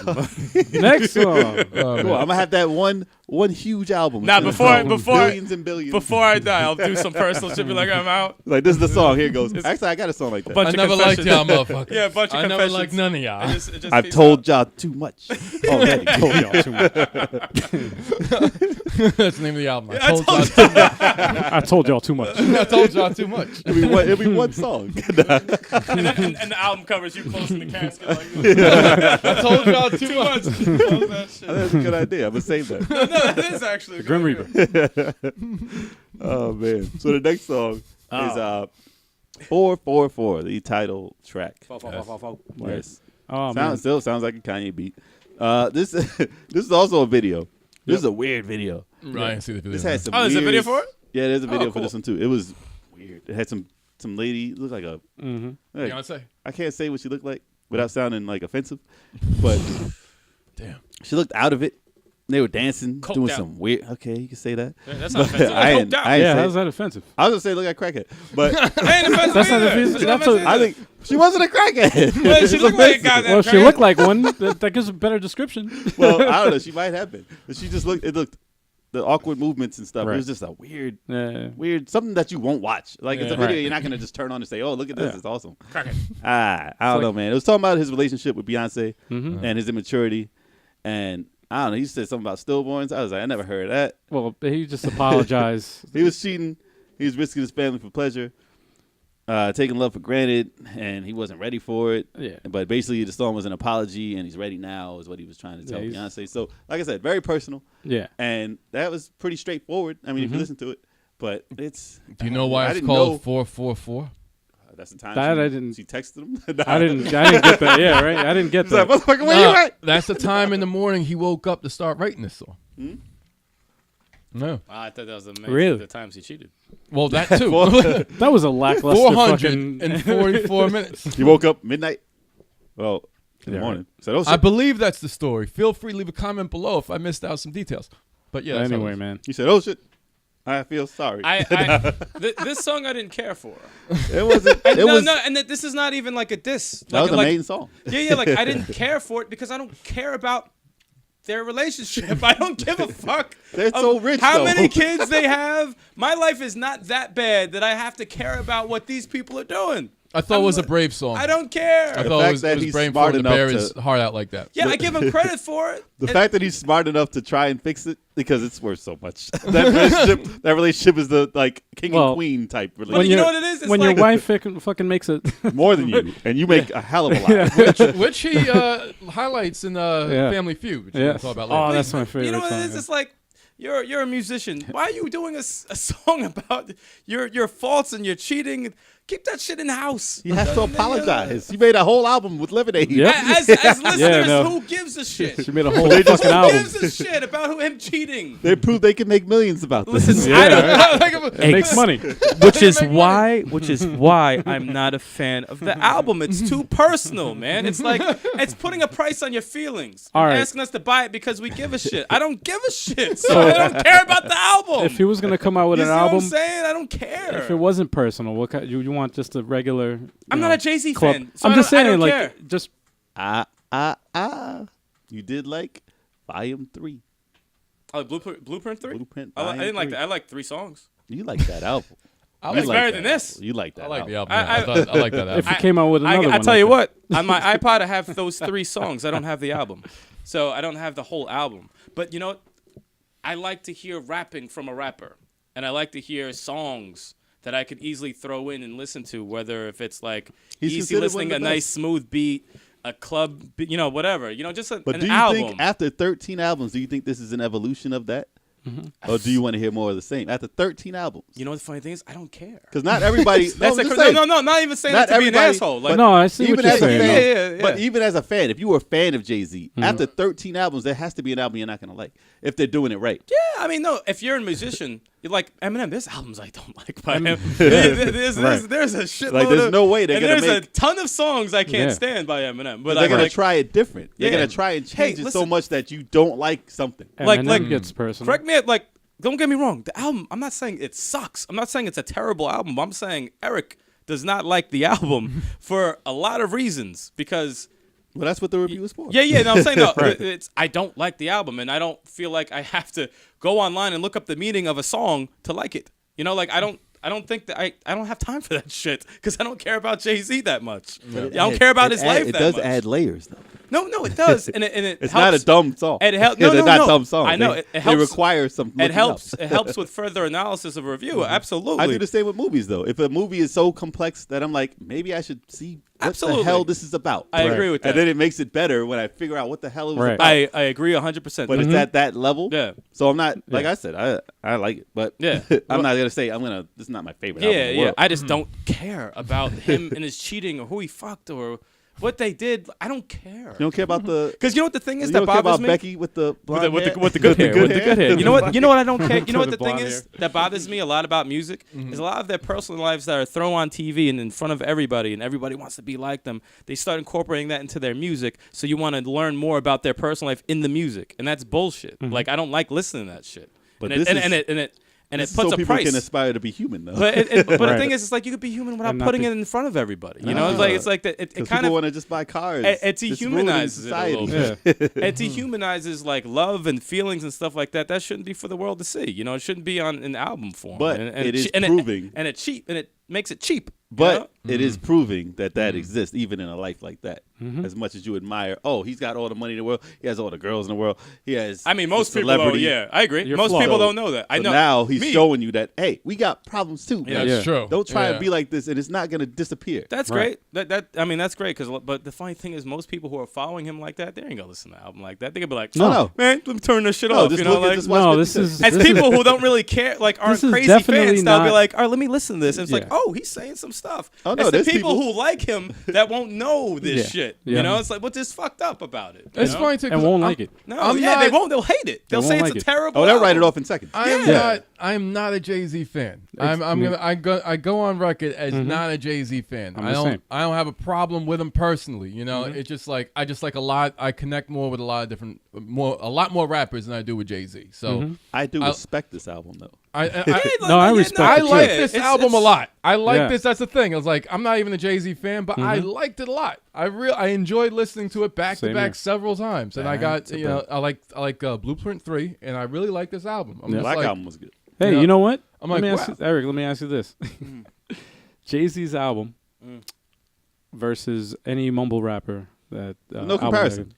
Next song. Oh, Cool. man. I'm gonna have that one huge album. Nah, It's before- gonna sell before- billions and billions. Before I die, I'll do some personal shit. Be like, I'm out. Like this is the song. Here it goes. Actually, I got a song like that. bunch I of never liked confessions. y'all motherfuckers. Yeah, a bunch of I never confessions. liked none of y'all. It just I've peace told y'all too much already. Told y'all too much. That's the name of the album. I told I told y'all too much. I told y'all too much. It'll be one song. and the album covers you closing the casket. Like, I told y'all too much. Close that shit. That's a good idea. I'm gonna save that. No, it is actually. a Grim good idea. Reaper. Oh man. So the next song is 444, the title track. Yes. Oh man. Still sounds like a Kanye beat. This is also a video. This is a weird video. Right, I see the video. This had some. Oh, there's a weird- video for it? Yeah, there's a video for cool. this one too. It was weird. It had some lady. It looked like a. Mm-hmm. like- Beyonce. I can't say what she looked like without sounding like offensive, but Damn. she looked out of it. They were dancing, Coked doing out. some weird. Okay, you can say that. Yeah, that's not offensive. I ain't- Coked out. I ain't Yeah, say- how's that offensive? I was gonna say look like crackhead, but Ain't offensive That's not either. offensive. She not That's what- offensive I either. think she wasn't a crackhead. Well, she It's looked like a offensive. goddamn Well, she crackhead. looked like one. That gives a better description. Well, I don't know. She might have been, but she just looked. It looked the awkward movements and stuff. It Right. was just a weird, Yeah. something that you won't watch. Like it's a Yeah. video Right. you're not gonna just turn on and say, "Oh, look at this, Yeah. it's awesome." Crackhead. I don't like- know, man. It was talking about his relationship with Beyonce Mm-hmm. and his immaturity, and I don't know. He said something about stillborns. I was like, I never heard that. Well, he just apologized. He was cheating. He was risking his family for pleasure, taking love for granted, and he wasn't ready for it. Yeah. But basically, the song was an apology, and he's ready now, is what he was trying to tell Yeah, Beyonce. So, like I said, very personal, Yeah. and that was pretty straightforward. I mean, if you listen to it, but it's. Do you know why I it's didn't called know- 444? That's the time That she, I didn't- She texted him. I didn't get that. Yeah, right. I didn't get He's like, that. motherfucker, where you at? That's the time in the morning he woke up to start writing this song. No. I thought that was the Really? the times he cheated. Well, that too. That was a lackluster fucking. 444 minutes. You woke up midnight. Well, in the Yeah, morning. Said, oh shit. I believe that's the story. Feel free to leave a comment below if I missed out some details. But yeah, that's how it Anyway, was. man. He said, oh shit. I feel sorry. This song I didn't care for. It wasn't. It no, was. no, and this is not even like a diss. That was the main song. Yeah, like I didn't care for it because I don't care about their relationship. I don't give a fuck. They're so rich, How though. many kids they have? My life is not that bad that I have to care about what these people are doing. I thought it was a brave song. I don't care. I The thought fact it was, that it was he's brave smart for him to enough bear to- his heart out like that. Yeah, I give him credit for it. The fact that he's smart enough to try and fix it because it's worth so much. that relationship is the like king Well, and queen type But relationship. you know what it is? It's When like, your wife fucking makes it. More than you, and you make a hell of a lot. which he highlights in Yeah. Family Feud, which we'll Yes. talk about later. Oh, that's my favorite you know what song. it is? It's like you're a musician. Why are you doing a song about your faults and your cheating? Keep that shit in the house. You have to apologize. You made a whole album with Lemonade. Yeah. As listeners, no. who gives a shit? She made a whole They just- fucking Who album. gives a shit about him cheating? They proved they can make millions about this. Listen, Yeah, I don't. right. Like a- It makes money. Which is why I'm not a fan of the album. It's too personal, man. It's like it's putting a price on your feelings. All And right. asking us to buy it because we give a shit. I don't give a shit. So I don't care about the album. If he was gonna come out with you an see what album, I'm saying? I don't care. if it wasn't personal, what kind, you want just a regular? I'm not a Jay-Z club. fan. So I'm just I saying, don't like, care. just You did like Volume 3, Oh, Blueprint 3? Blueprint. I Volume didn't like 3. that. I like 3 songs. You like that album. I It's like, like better that than this. album. You like that I like the album. album. Yeah. I like that if album. he came out with another I one. tell you like what, on my iPod I have those 3 songs. I don't have the album, so I don't have the whole album. But you know, I like to hear rapping from a rapper, and I like to hear songs that I could easily throw in and listen to. Whether if it's like He's easy considered one listening, of a the nice best. smooth beat, a club, whatever, just But an do you album. think after 13 albums, do you think this is an evolution of that? Or do you want to hear more of the same? After 13 albums. You know what the funny thing is? I don't care. Because not everybody. That's I'm just saying, no, not even saying not that to be an everybody- asshole. but Like, No, I see what even you're as a saying. fan, Yeah. But even as a fan, if you were a fan of Jay-Z, after 13 albums, there has to be an album you're not going to like if they're doing it right. yeah, I mean, no, if you're a musician, you're like Eminem. There's albums I don't like by him. There's a shitload. Like, there's no way they're and gonna there's make- a ton of songs I can't Yeah. stand by Eminem. But They're I going to like, try it different. They're Yeah. going to try and Hey, change it so listen. much that you don't like something. like- Eminem gets personal. correct me. Like, don't get me wrong. The album. I'm not saying it sucks. I'm not saying it's a terrible album. I'm saying Eric does not like the album for a lot of reasons because. Well, that's what the review is for. Yeah. No, I'm saying no. Right. I don't like the album, and I don't feel like I have to go online and look up the meaning of a song to like it. Like I don't think that I don't have time for that shit because I don't care about Jay-Z that much. I don't care about his life It that does much. add layers, though. No, it does, and it It's helps. not a dumb song. It helps. Yeah, No, they're no, not no. dumb songs. I know They, it helps. They require some. It looking helps. up. It helps with further analysis of a review. Absolutely. I do the same with movies, though. If a movie is so complex that I'm like, maybe I should see what Absolutely. the hell this is about. I agree with that. And then it makes it better when I figure out what the hell it was Right. about. I agree 100%. But it's at that level. Yeah. So I'm not like Yeah. I said. I like it, but Yeah. I'm not gonna say This is not my favorite. album in the Yeah. world. I just don't care about him and his cheating or who he fucked or what they did. I don't care. You don't care about the. Because you know what the thing is You that don't care bothers about me. Becky with the blonde with hair? the good hair. with the good hair. You know what? I don't care. You know what The the thing blonde is that bothers me a lot about music is a lot of their personal lives that are thrown on TV and in front of everybody, and everybody wants to be like them. They start incorporating that into their music, so you want to learn more about their personal life in the music, and that's bullshit. Like I don't like listening to that shit. But and this it, is- and it and it and This it is puts so a people price. can aspire to be human, though. But the Right. thing is, it's like you could be human without And not putting be- it in front of everybody. You know, it's like that. It Because kind people of want to just buy cars. it It's ruining dehumanizes it a society. little bit. It dehumanizes like love and feelings and stuff like that. That shouldn't be for the world to see. It shouldn't be on an album form. But and it is and proving- and it cheap, and it makes it cheap. But you it is proving that exists even in a life like that. As much as you admire, he's got all the money in the world. He has all the girls in the world. He has. I mean, most the people don't. celebrity. Yeah, I agree. You're Most flawed. people don't know that. I So know. now he's Me. showing you that, hey, we got problems too. Yeah. man. That's true. Don't try Yeah. and be like this, and it's not going to disappear. That's Right. great. That's great. But the funny thing is, most people who are following him like that, they ain't gonna listen to an album like that. They gonna be like, No. man, let me turn this shit No, off. just You know, look at like this. Watch No, 50 this Cent. is- as people who don't really care, like aren't This is crazy definitely fans, they'll be not- like, all right, let me listen to this. And it's like, Yeah. oh, he's saying some stuff. Oh, no, it's the there's people people- who like him that won't know this Yeah. shit. Yeah. You know, it's like, what's this fucked up about it? You It's know? funny too. 'cause and won't I'm- like it. No, I'm yeah, they not- won't. They'll hate it. They'll They say won't it's like a it. terrible. Oh, they'll write it album. off in seconds. I am Yeah. not. I am not a Jay-Z fan. I go on record as not a Jay-Z fan. I'm I the don't. same. I don't have a problem with him personally. It's just like I just like a lot. I connect more with a lot of a lot more rappers than I do with Jay-Z. So I do I- respect this album, though. No, I respect I it, like too. this It's- album a lot. I like Yeah. this. That's the thing. I was like, I'm not even a Jay-Z fan, but I liked it a lot. I enjoyed listening to it back Same to back here. sevell times, and I got to back. I like Blueprint 3, and I really like this album. I'm just Black like, album was good. Hey, Yeah. you know what? I'm Let like, me ask wow. you, Eric, let me ask you this. Jay-Z's album versus any mumble rapper that No album comparison.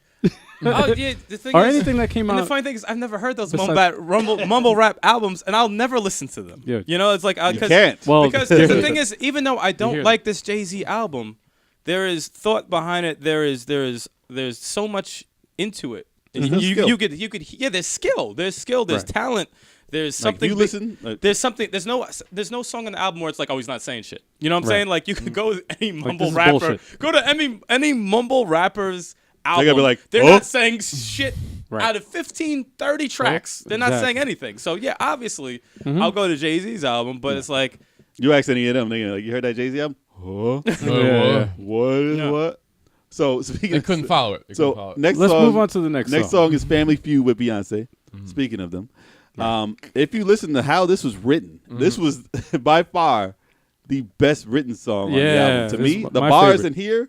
Oh yeah, the thing or is, anything that came and the out. funny thing is, I've never heard those Besides- mumble rap albums, and I'll never listen to them. Yeah. You know, it's like You because can't. Well, because the thing is, even though I hear don't that. like this Jay-Z album, there is thought behind it. There's so much into it. There's no skill. You could yeah. There's skill. There's Right. talent. There's Like, something. you listen. There's something. There's no song on the album where it's like, oh, he's not saying shit. You know what I'm Right. saying? Like you could go to any mumble this is rapper. bullshit. Go to any mumble rapper's album. gotta be like, they're oh. not saying shit. Right. Out of 15, 30 tracks, they're not exactly. saying anything. So yeah, obviously, I'll go to Jay-Z's album, but it's like, You ask any of them, they're like, you heard that Jay-Z album? Huh? Yeah. What is Yeah. what? So speaking they of, couldn't follow it. They couldn't follow so it. next Let's song, move on to the next song is Family Feud with Beyonce. Speaking of them, if you listen to how this was written, this was by far the best written song on the Yeah, album. To this me, is the my bars favorite. in here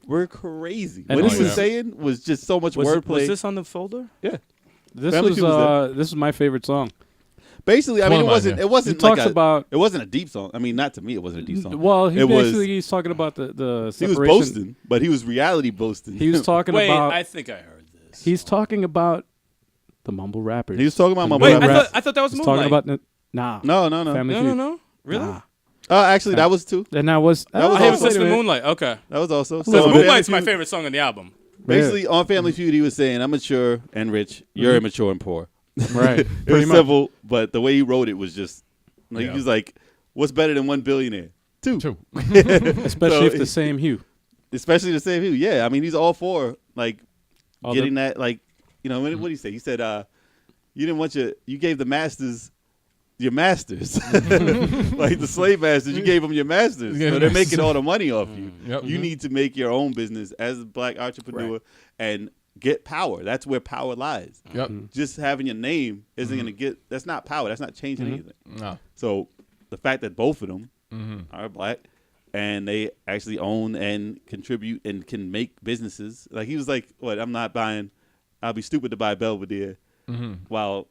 were crazy. And What this he was is- saying was just so much was wordplay. this on the folder? Yeah. This Family was Feud was this was my favorite song. Basically, I One mean, of it mine, wasn't. yeah. It wasn't He like talks about- It wasn't a deep song. I mean, not to me, it wasn't a deep song. Well, he It was- basically he's talking about the He was separation. boasting, but he was reality boasting. He was talking Wait, about. I think I heard this. He's talking about the mumble rappers. He was talking about The mumble Wait, mumble I rap. thought that was He's Moonlight. talking about nah. No. Family no, Feud. no, no, really? Nah. Actually, that was two. And that was That was I was also- listening to Moonlight. Okay. That was also. Listen, So on Family Moonlight's my Feud- favorite song on the album. Basically, on Family Feud, he was saying, "I'm mature and rich. You're immature and poor." right. It Pretty was much. simple, but the way he wrote it was just like Yeah. he was like, "What's better than one billionaire? Two, Two. Especially So- if the same hue. especially the same view." Yeah, I mean, he's all for like All getting that. Like, you know, what did he say? He said, "You didn't want you gave the masters." Your masters, like the slave masters, you gave them your masters, Yeah, so they're masters. making all the money off you. Yep. You need to make your own business as a black entrepreneur and get power. That's where power lies. Yep. Just having your name isn't going to get. That's not power. That's not changing anything. No. So the fact that both of them are black and they actually own and contribute and can make businesses, like he was like, "What? I'm not buying. I'll be stupid to buy Belvedere." While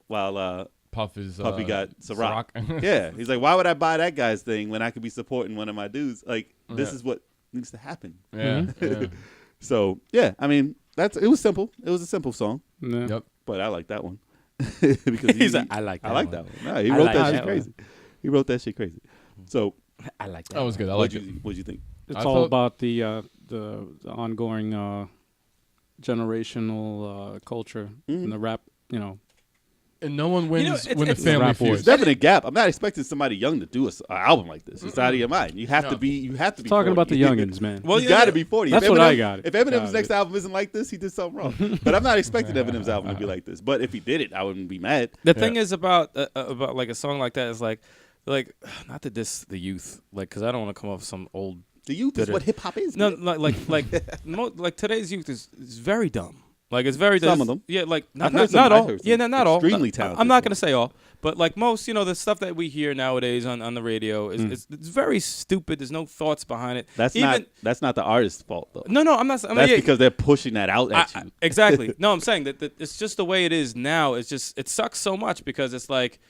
Puffy got Ciroc. Ciroc. Yeah, he's like, "Why would I buy that guy's thing when I could be supporting one of my dudes?" Like this Yeah. is what needs to happen. Yeah. Yeah. So yeah, I mean it was simple. It was a simple song, Yeah. Yep. but I like that one because He's like, I like that I like one. that one. No, he I wrote like that that shit one. crazy. He wrote that shit crazy. So I like that. That was good. I what'd like it. you think? It's I all thought- about the ongoing generational culture and the rap. You know, And no one wins it's- when the it's- family Rap feuds. Boys. There's definitely a gap. I'm not expecting somebody young to do an album like this. It's out of your mind. You have to be. You have to be talking 40. about the youngins, man. Well, you yeah, got to yeah. be 40. That's If what I Eminem- got it. If Eminem's Got next it. album isn't like this, he did something wrong. But I'm not expecting Eminem's album to be like this. But if he did it, I wouldn't be mad. The thing is about like a song like that is like not to diss the youth, like because I don't want to come off with some old. The youth is Did it. what hip hop is. No, man. like today's youth is very dumb. Like it's very Some of them. Yeah, like I've not heard some- not I've all. heard some Yeah, not all. extremely I'm talented not gonna some. say all, but like most, the stuff that we hear nowadays on the radio is it's very stupid. There's no thoughts behind it. That's Even, not the artist's fault though. No, I'm not. That's because they're pushing that out at you. Exactly. No, I'm saying that it's just the way it is now. It's just it sucks so much because it's like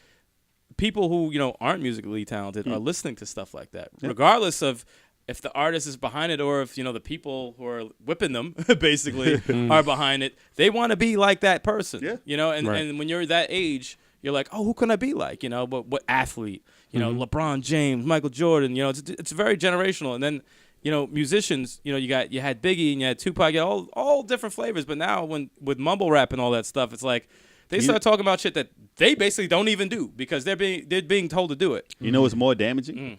people who aren't musically talented are listening to stuff like that, regardless of if the artist is behind it or if the people who are whipping them basically are behind it. They want to be like that person. Yeah. And when you're that age, you're like, oh, who can I be like? But what athlete? LeBron James, Michael Jordan. It's very generational. And then musicians, you had Biggie and you had Tupac, you had all different flavors. But now with mumble rap and all that stuff, it's like they start talking about shit that they basically don't even do because they're being told to do it. You know what's more damaging?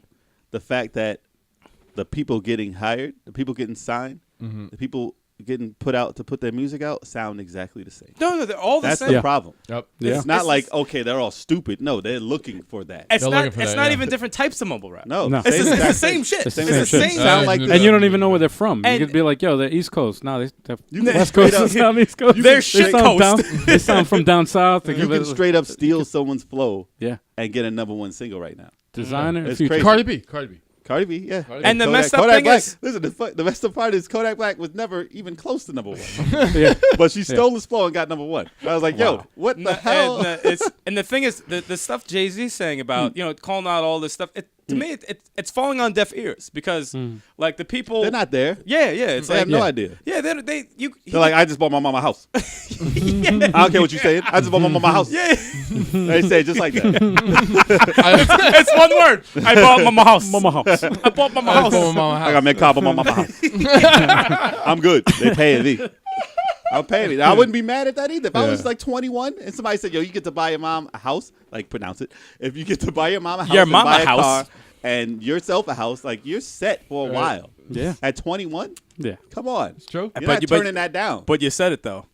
The fact that the people getting hired, the people getting signed, the people getting put out to put their music out sound exactly the same. No, they're all the That's same. the problem. Yep. Yeah. It's not It's- like, okay, they're all stupid. No, they're looking for that. It's They're not. looking for It's that, not yeah. even different types of mumble rap. No, No. It's the exact same shit. It's It's the the same same. shit. Sound like And this. And you don't even know where they're from. And- you could be like, "Yo, they're East Coast." No, they You West straight Coast. up- Sound East Coast. They're They shit sound coast. down- They sound from down south. They You give can it- straight up steal someone's flow yeah, and get a #1 single right now. designer. It's future. crazy. Cardi B. Cardi B. Cardi B, yeah. Cardi And the Kodak- messed up Kodak thing Black, is- listen, the messed up part is Kodak Black was never even close to #1. yeah. But she stole his flow and got #1. I was like, yo, what the hell? And the thing is, the stuff Jay-Z's saying about calling out all this stuff. To me, it's falling on deaf ears because like the people They're not there. Yeah, it's They like have no idea. Yeah, They're like, I just bought my mama a house. I don't care what you're saying. I just bought my mama a house. yeah. They say it just like that. It's one word. I bought mama house. Mama house. I bought mama I house. was mama I house. got me a car, but my mama house. I'm good. They paying me. I'm paying me. I wouldn't be mad at that either. If I was like 21 and somebody said, yo, you get to buy your mom a house, like pronounce it. If you get to buy your mom a house Your and mama buy a house. car and yourself a house, like you're set for a while. Yeah. At 21? Yeah. Come on. It's true. You're But not you- turning that down. But you said it though.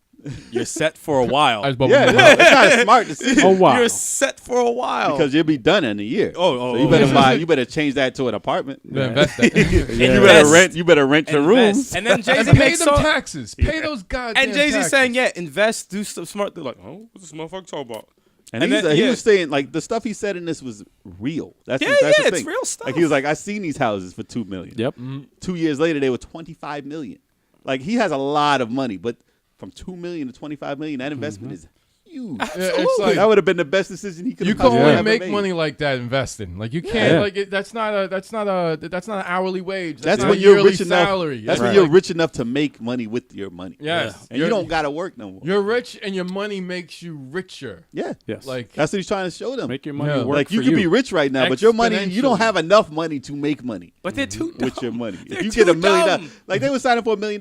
You're set for a while. I just bought yeah, my no, mama. it's not a smart decision. Oh wow. You're set for a while. Because you'll be done in a year. Oh, so you better buy. You better change that to an apartment. You better invest that. You better rent. You better rent your room. Invest. And then Jay-Z And pay makes them song. taxes. Pay those goddamn And Jay-Z taxes. saying, yeah, invest, do some smart. They're like, oh, what's this motherfucker talking about? And, And he's, then- he yeah. was saying like the stuff he said in this was real. That's Yeah, the, that's yeah, the it's thing. real stuff. Like he was like, I seen these houses for $2 million. Yep. 2 years later, they were $25 million. Like he has a lot of money, but from $2 million to $25 million, that investment is huge. It's like That would have been the best decision he could you have can possibly only ever make made. money like that investing. Like you can't Yeah. like that's not an hourly wage. That's not when a you're yearly rich enough. salary. That's It's when you're like- rich enough to make money with your money. Yes. And you don't gotta work no more. You're rich and your money makes you richer. Yeah. Yes. Like That's what he's trying to show them. Make your money Yeah. work Like you for could be rich right now, but your money, you don't Exponentially. have enough money to make money But they're too dumb. with your money. If They're you get too $1 million, dumb. like they were signing for $1 million,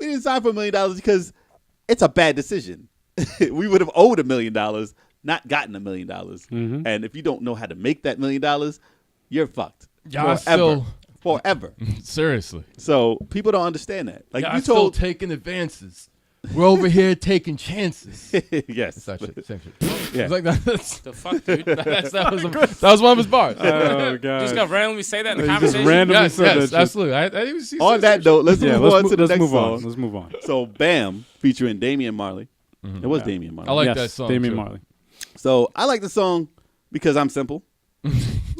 we didn't sign for $1 million because it's a bad decision. We would have owed $1 million, not gotten $1 million. Mm-hmm. And if you don't know how to make that $1 million, you're fucked. Y'all Forever. Forever. seriously. So people don't understand that. Like Y'all you still told, taking advances. We're over here taking chances. yes, That's that shit. Same shit. Yeah. It's like that's, The fuck, dude? that was one of his bars. Oh You god. just gonna randomly say that in the He just conversation? randomly yes, said yes, that shit. absolutely. He On said that some note, let's Yeah, move on to the let's next move song. on. Let's move on. So Bam, featuring Damian Marley. It was Damian Marley. I like yes, that song. Damian too. Marley. So I like the song because I'm simple.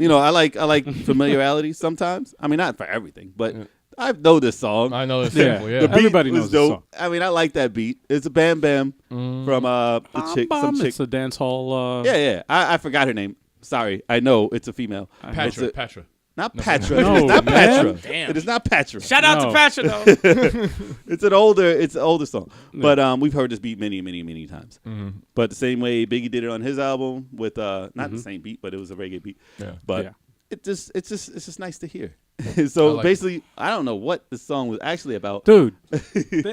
I like familiarity sometimes. I mean, not for everything, but I know this song. I know it's Yeah. simple. Yeah. The beat Everybody was knows the dope. song. I mean, I like that beat. It's a Bam Bam from Bomb, some bomb. chick. It's a dance hall. Yeah. I forgot her name. Sorry, I know it's a female. Patra. It's Patra. not Patra. No, it is not man. Patra. Damn. It is not Patra. Shout out No. to Patrick, though. It's an older song, but we've heard this beat many times. But the same way Biggie did it on his album with not the same beat, but it was a reggae beat. Yeah. But Yeah. it's just nice to hear. So I like basically, I don't know what the song was actually about. Dude,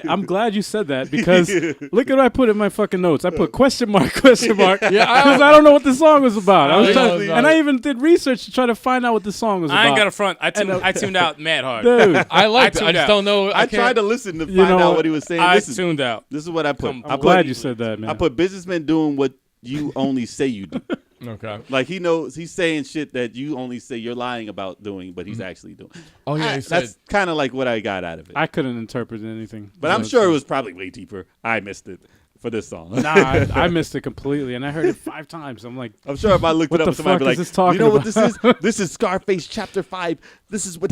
I'm glad you said that because look at what I put in my fucking notes. I put question mark. Yeah, Because I don't know what the song was about. I was I trying, know. and I even did research to try to find out what the song was about. I ain't got a front. I tuned out mad hard. Dude, I like it. I tuned just out. don't know. I can't- tried to listen to You find know out what? what he was saying. I This is tuned out. what I put. I'm I glad put you said that, man. I put businessmen doing what you only say you do. Okay. Like he knows he's saying shit that you only say you're lying about doing, but he's actually doing. Oh yeah. He said. That's kind of like what I got out of it. I couldn't interpret anything. But I'm sure it was probably way deeper. I missed it for this song. Nah, I missed it completely, and I heard it 5 times. I'm like, I'm sure if I looked What it up, the somebody would be fuck like, is this talking "You know what about?" this is? This is Scarface Chapter 5. This is what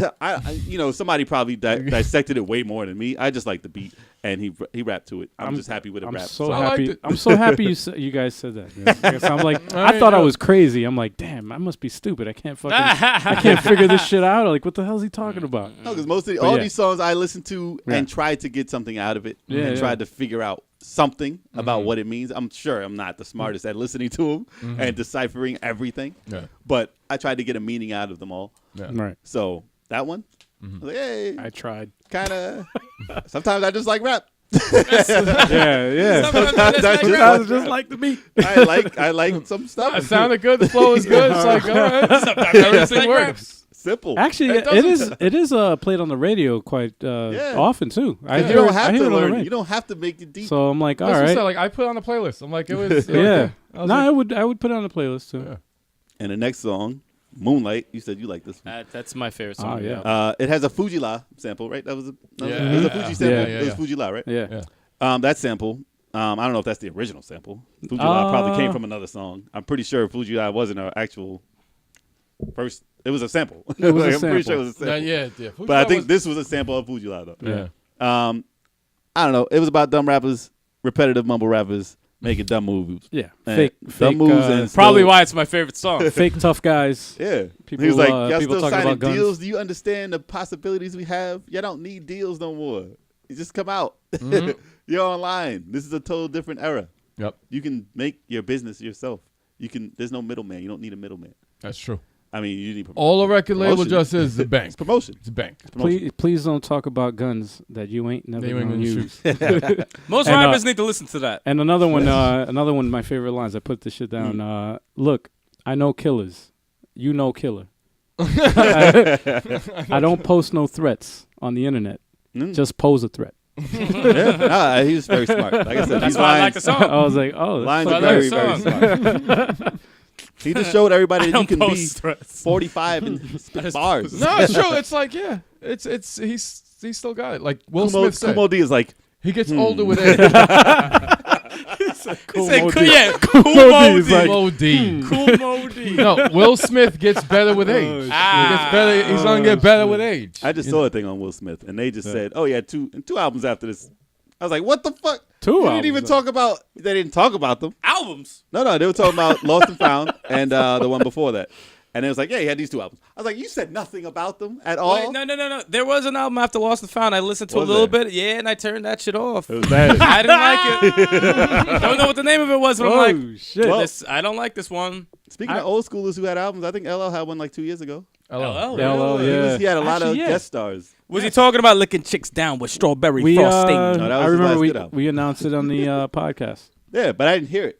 somebody probably dissected it way more than me. I just like the beat, and he rapped to it. I'm just happy with the I'm rap. so I liked happy. it. I'm so happy you guys said that. man. Because I'm like, I I thought I know. was crazy. I'm like, damn, I must be stupid. I can't figure this shit out. Like, what the hell is he talking about? No, because most of But all yeah. these songs I listened to Yeah. and tried to get something out of it Yeah, and yeah. tried to figure out something about what it means. I'm sure I'm not the smartest at listening to them and deciphering everything, Yeah. but I tried to get a meaning out of them all. Yeah. Right. So that one, I was like, hey, I tried. kind of. Sometimes I just like rap. Yeah. Sometimes Just like the beat. I like some It stuff. sounded good. The flow is good. It's like all right. Everything works. Simple. Actually, It it is played on the radio quite often too. I you hear don't it- I have hear to it on the learn. radio. You don't have to make it deep. So I'm like, all That's what I right. said, like I put it on the playlist. I'm like it was. Yeah. I was No, like, I would put it on the playlist too. Yeah. And the next song, Moonlight. You said you like this one. That's my favorite song. Oh, yeah. It has a Fuji La sample, right? That was it was a Yeah. Fuji sample. Yeah, It was yeah. Fuji La, right? Yeah. Yeah. That sample. I don't know if that's the original sample. Fuji La probably came from another song. I'm pretty sure Fuji La wasn't an actual first. It was a sample. It was a I'm pretty sure it sample. was a sample. Yeah. But I think this was a sample of Fuji La, though. Yeah. I don't know. It was about dumb rappers, repetitive mumble rappers making dumb moves. Yeah. And Fake dumb moves and Probably still- why it's my favorite song. fake tough guys. Yeah. People, he was like, uh, y'all people still talking signing about guns. deals? Do you understand the possibilities we have? Y'all don't need deals no more. You just come out. You're online. This is a total different era. Yep. You can make your business yourself. There's no middleman. You don't need a middleman. That's true. I mean, you need All a record label Promotion. just is the bank. It's promotion. It's a bank. Please don't talk about guns that you ain't never They ain't gonna gonna use. Most And, rappers need to listen to that. And another one of my favorite lines. I put this shit down. Look, I know killers. You know killer. I don't post no threats on the internet. Just pose a threat. He was very smart. Like I said, That's these why I like lines, the song. I was like, oh, lines why are I like very, the very smart. He just showed everybody that you can be Post threats. 45 and spit bars. No, it's true. It's like it's he's still got it. Like Will Smith said, Kumo D is like, he gets older with age. He said, cool He's like, Mo D. Cool Modi. No, Will Smith gets better with age. He gets better. He's gonna get better with age. I just saw a thing on Will Smith, and they just said, "Oh yeah, two albums after this, I was like, what the fuck? Two They albums, didn't even though. talk about. They didn't talk about them. Albums. No, they were talking about Lost and Found and the one before that. And it was like, yeah, he had these 2 albums. I was like, you said nothing about them at all. Wait, no. There was an album after Lost and Found. I listened to Was a little there? bit. Yeah, and I turned that shit off. It was bad. I didn't like it. Don't know what the name of it was, but I'm like, Oh shit! Well, I don't like this one. Speaking of old schoolers who had albums, I think LL had one like 2 years ago. Hello. LL, yeah. He had a lot of Actually, yeah. guest stars. Was he talking about licking chicks down with strawberry We frosting? No, that was I his remember last we good album. we announced it on the podcast. Yeah, but I didn't hear it.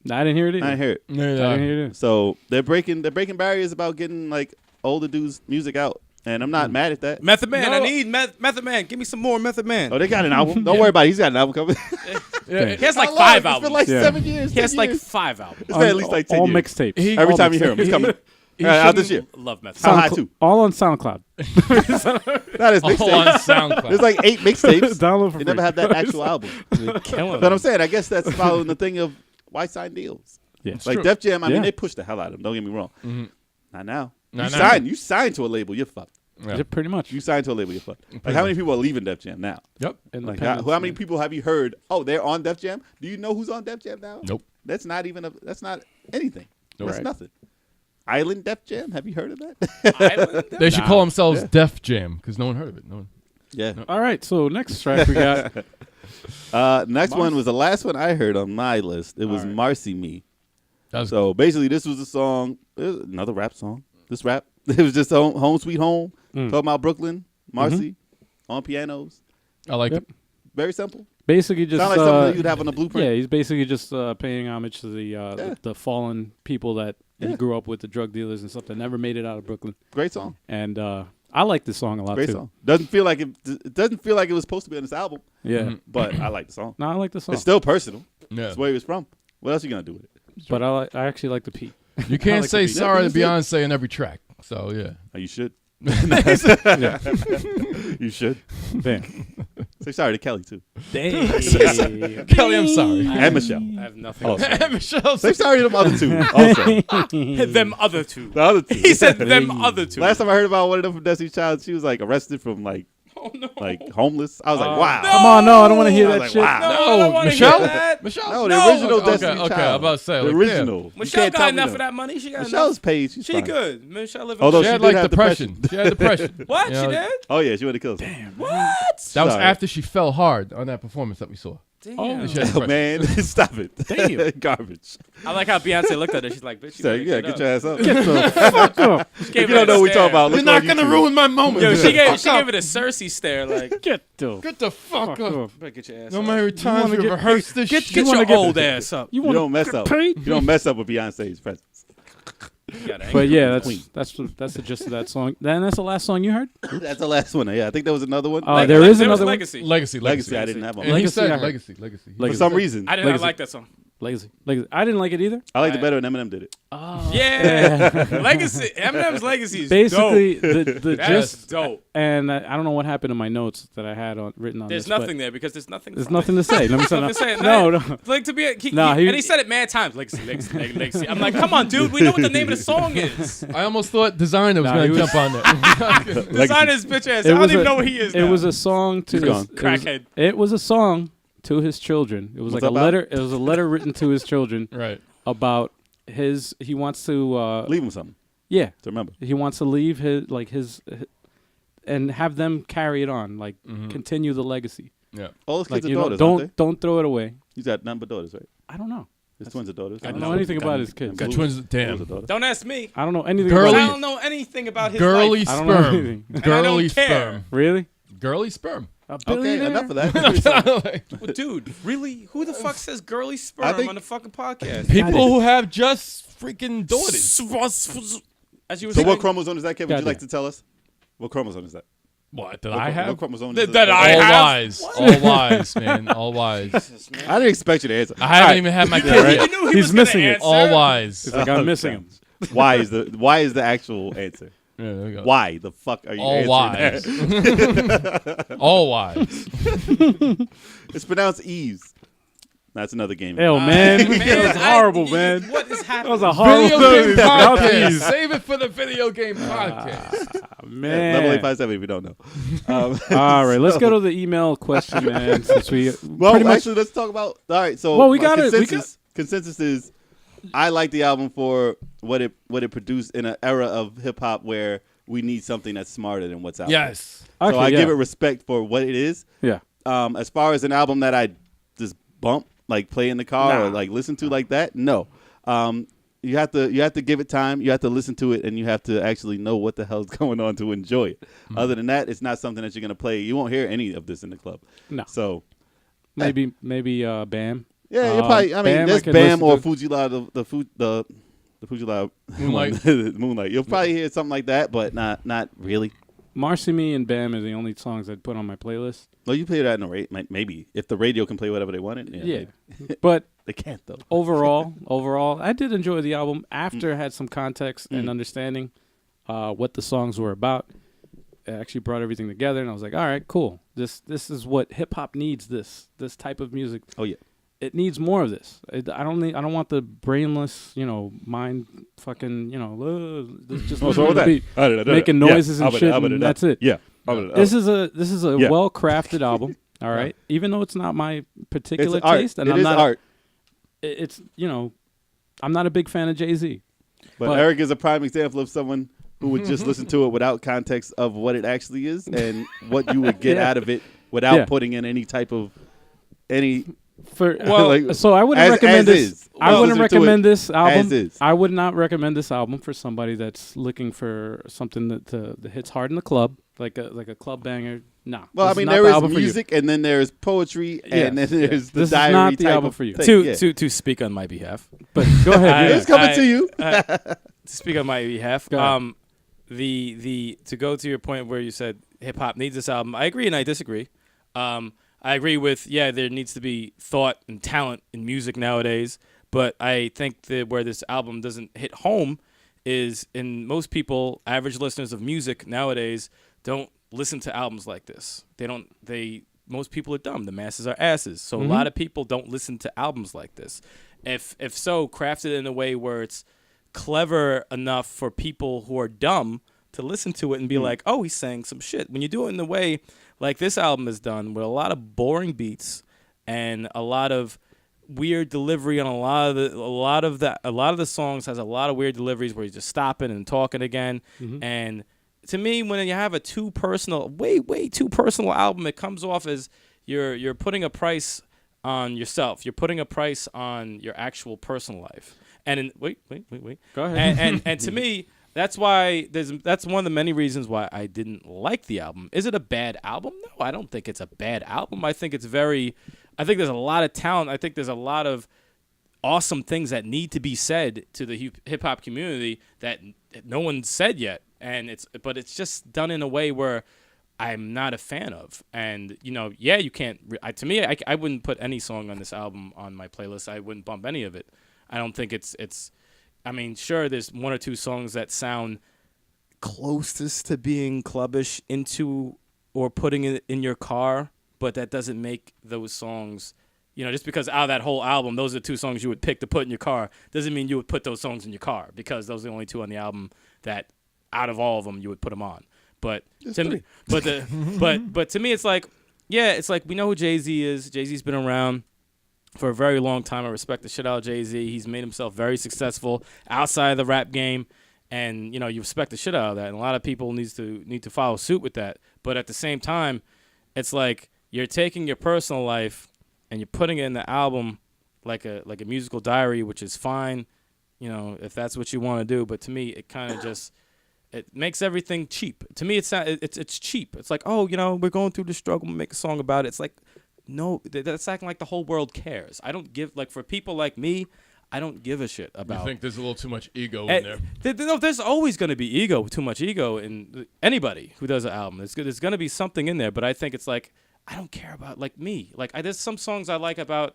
I didn't hear it either. I didn't hear it. I didn't hear it either. So they're breaking barriers about getting like older dudes' music out, and I'm not mad at that. Method Man, No. I need Method Man. Give me some more Method Man. Oh, they got an album. Don't worry about it. He's got an album coming. Yeah. He has like How long? 5 It's been albums. like Yeah. 7 years. He has 10 like years. 5 albums. It's been at least like 10 all years. mixtapes. He- Every All time you hear him, it's coming. He Out this shouldn't- year. Love Method Sound Man. high too. All on SoundCloud. Not his All on mixtapes. SoundCloud. There's like 8 mixtapes. Download for They free. never had that actual album. Killing But I'm saying, I guess that's following the thing of why sign deals. Yeah. Like true. Def Jam, I mean, Yeah. they pushed the hell out of him. Don't get me wrong. Not now. Not you now. signed. You signed to a label. You're fucked. Yeah. Yeah, pretty much. You signed to a label. You're fucked. Like how many people are leaving Def Jam now? Yep. Like how many people have you heard? Oh, they're on Def Jam. Do you know who's on Def Jam now? Nope. That's not even that's not anything. That's Right. nothing. Island Def Jam. Have you heard of that? They should call themselves Def Jam because no one heard of it. No one. yeah. All right, so next track we got. Next one was the last one I heard on my list. It was All right. Marcy Me. That was So basically, this was a song, it was another rap song. This rap, it was just home Sweet Home, talking about Brooklyn, Marcy, on pianos. I like Yep. it. Very simple. Basically, just Sound like something that you'd have on the blueprint. yeah, he's basically just paying homage to the fallen people that Yeah. he grew up with, the drug dealers and stuff that never made it out of Brooklyn. Great song. And I like this song a lot Great too. song. Doesn't feel like it doesn't feel like it was supposed to be on this album, Yeah, but I like the song. no, I like the song, It's still personal. Yeah. It's where he was from. What else you gonna do with it? but I actually like the beat. You can't like say the beat. sorry to Yeah, Beyonce in every track. So yeah. Oh, you should. Yeah. You should. Damn. Say sorry to Kelly too, Damn. Kelly, I'm sorry. and Michelle. I have nothing. Also. Michelle. Say sorry to them other two. Also, Them other two. the other two. He said them other two. Last time I heard about one of them from Destiny's Child, she was like arrested from like homeless. I was like, wow. Come on, no, I don't want to hear I that was like, shit. wow. No, I don't wanna Michelle? hear that. Michelle. No, the No. original Okay, Destiny's okay, Child. I'm about to say, the like, original. You Michelle can't got tell me enough no. of that money. She got Michelle's enough. paid. She's She fine. good. Michelle living. Although She she had did like have depression. She had depression. What? You She know, did? Oh yeah, she went to kill him. What? That was Sorry. after she fell hard on that performance that we saw. Damn. She had Oh depression. man, stop it. Damn. Garbage. I like how Beyonce looked at her. She's like, bitch, you So, better yeah, get get your ass up. Get the fuck up. If you don't know what we talking about, look on YouTube. my moment. Yo, she gave it a Cersei stare. Like, Get the Get the fuck fuck up. up. better get your ass No up. matter times wanna we get- rehearsed this shit. Get wanna your get- old ass up. You want don't mess up. paid? You don't mess up with Beyonce's presence. You got But angry. yeah, Queen. that's the gist of that song. Then that's the last song you heard. That's the last one. Yeah, I think there was another one. Oh, there is another one. Legacy. Legacy. I didn't have one. And he Legacy, said I heard. legacy. For Legacy. some reason, I did not Legacy. like that song. Legacy. I didn't like it either. I liked it better when Eminem did it. Yeah, Legacy. Eminem's Legacy is Basically, dope. the That's gist, dope. and I don't know what happened to my notes that I had written on There's this. but nothing there because there's nothing. There's from it. nothing to say. Let me say I'm just saying, no. Like to be, Nah, and he said it mad times. Legacy. I'm like, come on, dude. We know what the name of the song is. I almost thought Designer was Nah, going he to was- jump on there. Designer's bitch ass. I It don't was even a- know where he is. It now. was a song to He's his gone. Crackhead. It was a song to his children. It was What's like a that about? letter. It was a letter written to his children Right. about he wants to Leave him something yeah, to remember. he wants to leave his and have them carry it on, like continue the legacy. Yeah. All his Like kids are you know, daughters, aren't they? don't throw it away. He's got none but daughters, right? I don't know. His twins are daughters. I don't know anything about his kids. Got twins. Damn. Don't ask me. I don't know anything Girly- about I it. don't know anything about his Girly life. I don't know sperm. anything. And I don't Girly care. sperm. Really? Girly sperm. A Okay, billionaire? enough of that. Well, dude, really? Who the fuck says girly I sperm think- on the fucking podcast? People who have just freaking daughters. As you were So saying, what chromosome is that, Kevin? Would you Goddamn. like to tell us? What chromosome is that? What did What I chro- have? What chromosome That- is that I All have? wise. All wise, man. All wise. I didn't expect you to answer. I haven't even had my kid right. yet. you knew he He's was gonna missing it. answer. All wise. He's like, I'm missing him. Why is the actual answer? Yeah, there we go. Why the fuck are you All answering wise. that? All wise. It's pronounced ease. That's another game. Hell, man. Man, That was horrible, man. What is That happening? was a horrible Video game podcast. Mouthpiece. Save it for the video game podcast. Man. Level 857 if you don't know. All right, let's go to the email question, man. Since we Well, pretty much actually, let's talk about. All right, so Well, we my got it. Consensus is, I like the album for what it produced in an era of hip hop where we need something that's smarter than what's out there. Yes. So Okay, I yeah. give it respect for what it is. Yeah. As far as an album that I just bump, like play in the car or Nah. like listen to like that, no. You have to give it time. You have to listen to it, and you have to actually know what the hell's going on to enjoy it. Other than that, it's not something that you're gonna play. You won't hear any of this in the club. No. So maybe Bam. yeah, you probably. I mean, Bam, I there's could Bam or listen Fujila, the Fujila Moonlight. Moonlight. You'll probably hear something like that, but not really. Marcy Me and Bam are the only songs I'd put on my playlist. Well, you play that in the radio, maybe if the radio can play whatever they wanted. Yeah. maybe. But They can't though. overall, I did enjoy the album after I had some context and Mm. understanding what the songs were about. It actually brought everything together, and I was like, all right, cool. This is what hip hop needs. This type of music. Oh yeah. It needs more of this. I don't want the brainless, mind fucking, just What's listen wrong to with the that? beat, making noises and shit, and that's it. Yeah. This is a Yeah. well crafted album. All right, even though it's not my particular it's art. taste, and It I'm is not art. it's I'm not a big fan of Jay-Z. But Eric is a prime example of someone who would just listen to it without context of what it actually is and what you would get Yeah. out of it without Yeah. putting in any type of Well, like, so I wouldn't as recommend this. is. I Well, wouldn't listen to recommend it this album. as is. I would not recommend this album for somebody that's looking for something that hits hard in the club, like a club banger. Nah. Well, I this is mean, not there the is album for you. music, and then there's poetry, and Yes, then yes. there's the This is diary not the type album of for you. thing. To speak on my behalf. But go ahead. It's coming to you. To speak on my behalf, Go ahead. the to go to your point where you said hip hop needs this album, I agree and I disagree. I agree with there needs to be thought and talent in music nowadays, but I think that where this album doesn't hit home is in most people, average listeners of music nowadays, don't listen to albums like this. Most people are dumb. The masses are asses. So a lot of people don't listen to albums like this. If so, crafted in a way where it's clever enough for people who are dumb to listen to it and be like, oh, he's saying some shit. When you do it in the way like this album is done, with a lot of boring beats and a lot of weird delivery on a lot of the songs has a lot of weird deliveries where he's just stopping and talking again. And to me, when you have a way too personal album, it comes off as you're putting a price on yourself. You're putting a price on your actual personal life. And wait. Go ahead. And to me, that's one of the many reasons why I didn't like the album. Is it a bad album? No, I don't think it's a bad album. I think there's a lot of talent. I think there's a lot of awesome things that need to be said to the hip hop community that no one's said yet. But it's just done in a way where I'm not a fan of. And you can't. To me, I wouldn't put any song on this album on my playlist. I wouldn't bump any of it. I don't think it's. I mean, sure, there's one or two songs that sound closest to being clubbish into or putting it in your car, but that doesn't make those songs. Just because out of that whole album, those are two songs you would pick to put in your car, doesn't mean you would put those songs in your car because those are the only two on the album that, out of all of them, you would put them on. But to me, but to me, it's like we know who Jay-Z is. Jay-Z's been around for a very long time. I respect the shit out of Jay-Z. He's made himself very successful outside of the rap game, and you respect the shit out of that. And a lot of people need to follow suit with that. But at the same time, it's like you're taking your personal life and you're putting it in the album like a musical diary, which is fine, if that's what you want to do. But to me, it kind of just it makes everything cheap. To me, it's cheap. It's like, oh, we're going through the struggle, make a song about it. It's like, no, that's acting like the whole world cares. I don't give, for people like me, I don't give a shit about. You think there's a little too much ego in there? No, there's always going to be too much ego in anybody who does an album. There's going to be something in there, but I think it's like, I don't care about me. There's some songs I like about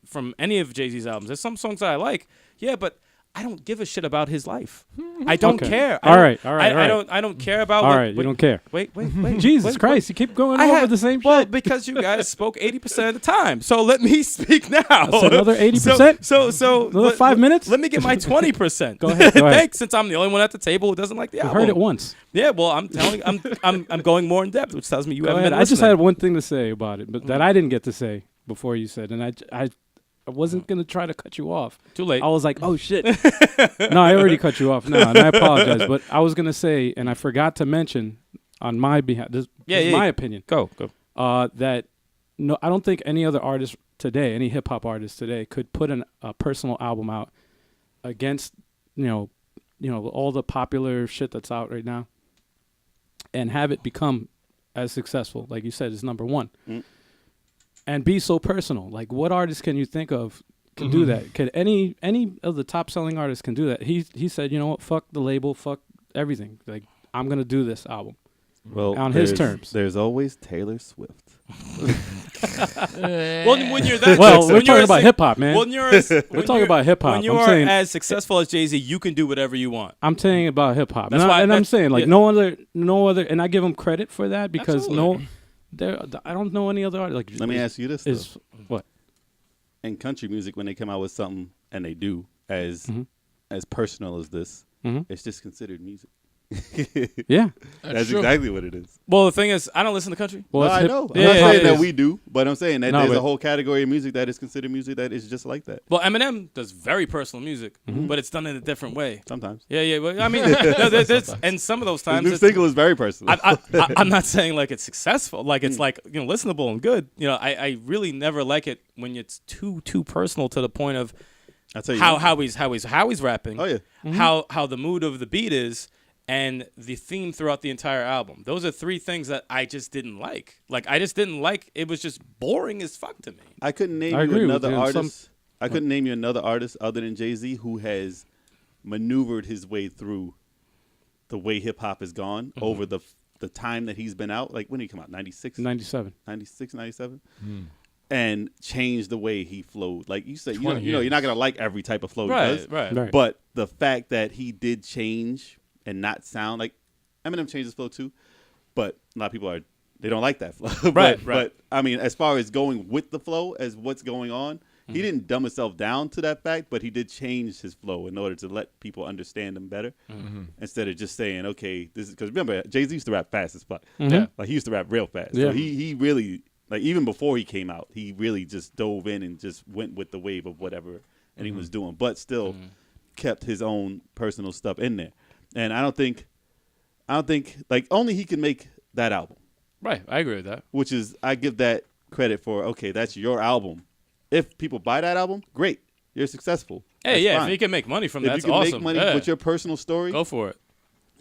from any of Jay-Z's albums. There's some songs that I like, yeah, but I don't give a shit about his life. I don't Okay. care. All right. I don't care about. All what, right, you don't care. Wait. Jesus wait, Christ, you keep going I over have- the same Well, shit. because you guys spoke 80% of the time. So let me speak now. That's another 80%? So Another 5 minutes? Let me get my 20%. Go ahead. Thanks, since I'm the only one at the table who doesn't like the You album. heard it onse. Yeah, well, I'm telling I'm going more in depth, which tells me you Go haven't ahead. been I just listening. had one thing to say about it, but that I didn't get to say before you said, and I wasn't gonna try to cut you off. Too late. I was like, oh shit. No, I already cut you off now, and I apologize. But I was gonna say, and I forgot to mention on my behalf. This is my opinion. Go. That no, I don't think any other artist today, any hip hop artist today, could put a personal album out against you know all the popular shit that's out right now, and have it become as successful. Like you said, is number one. And be so personal. Like, what artist can you think of can do that? Could any of the top selling artists can do that? He said, you know what? Fuck the label. Fuck everything. Like, I'm gonna do this album. Well, on his terms. There's always Taylor Swift. Well, when you're that, Well, when we're you're talking a about suc- hip hop, man. When you're We're talking about hip hop. When you I'm are saying as successful as Jay-Z, you can do whatever you want. I'm saying about hip hop. That's And, why- I'm that's- saying like yeah. no other, and I give him credit for that because Absolutely. I don't know any other artist. Like, Let me ask you this: is what? in country music, when they come out with something and they do as personal as this, it's just considered music. Yeah. That's true. exactly what it is. Well, the thing is, I don't listen to country. Well, No, it's I hip- know. I'm yeah, not yeah, saying yeah. that we do, but I'm saying that No, there's but- a whole category of music that is considered music that is just like that. Well, Eminem does very personal music, but it's done in a different way. Sometimes. Yeah. Well, I mean, no, there's and some of those His times, new it's- single is very personal. I'm not saying like it's successful, like it's like listenable and good. I really never like it when it's too personal to the point of I'll tell you how he's rapping. Oh, yeah. How the mood of the beat is. And the theme throughout the entire album. Those are three things that I just didn't like. Like, I just didn't like. It was just boring as fuck to me. I couldn't name I you agree with another you. artist. I couldn't name you another artist other than Jay-Z who has maneuvered his way through the way hip hop has gone over the time that he's been out. Like, when did he come out? 96? 97. 96, 97? And changed the way he flowed. Like you said, 20 you're years. not going to like every type of flow he does. Right. But the fact that he did change and not sound like Eminem changed his flow too, but a lot of people they don't like that flow. Right. But I mean, as far as going with the flow as what's going on, he didn't dumb himself down to that fact, but he did change his flow in order to let people understand him better, instead of just saying, okay, this is because remember Jay-Z used to rap fast as fuck. Yeah. Like he used to rap real fast. Yeah. So he really like even before he came out, he really just dove in and just went with the wave of whatever and he was doing, but still kept his own personal stuff in there. And I don't think like only he can make that album, Right. I agree with that. which is I give that credit for. Okay, that's your album. If people buy that album, great, you're successful. Hey, That's yeah. fine. If you can make money from If that, you that's can awesome. make money Yeah. with your personal story, Go for it.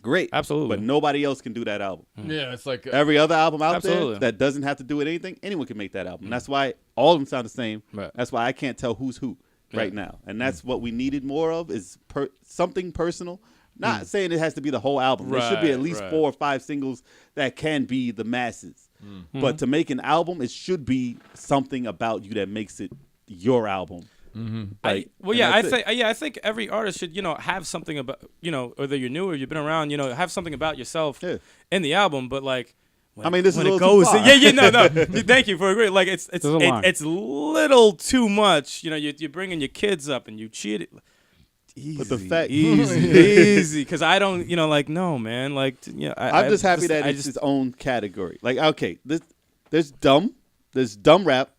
great, Absolutely. But nobody else can do that album. Yeah, it's like Every other album out Absolutely. there that doesn't have to do with anything, anyone can make that album. That's why all of them sound the same. Right. That's why I can't tell who's who right now. And that's what we needed more of is something personal. Not saying it has to be the whole album. There should be at least Right. 4 or 5 singles that can be the masses. But to make an album, it should be something about you that makes it your album. Like, and that's it. I think every artist should, have something about, whether you're new or you've been around, have something about yourself Yeah. in the album. But like, when, I mean, this is when a it little too goes, far. no. Thank you for agreeing. Like, it's There's a line. it's little too much. You're bringing your kids up and you cheat it. Easy, But the fact- easy, because I don't, no, man. Like, I'm just happy that it's its own category. Like, okay, there's dumb rap,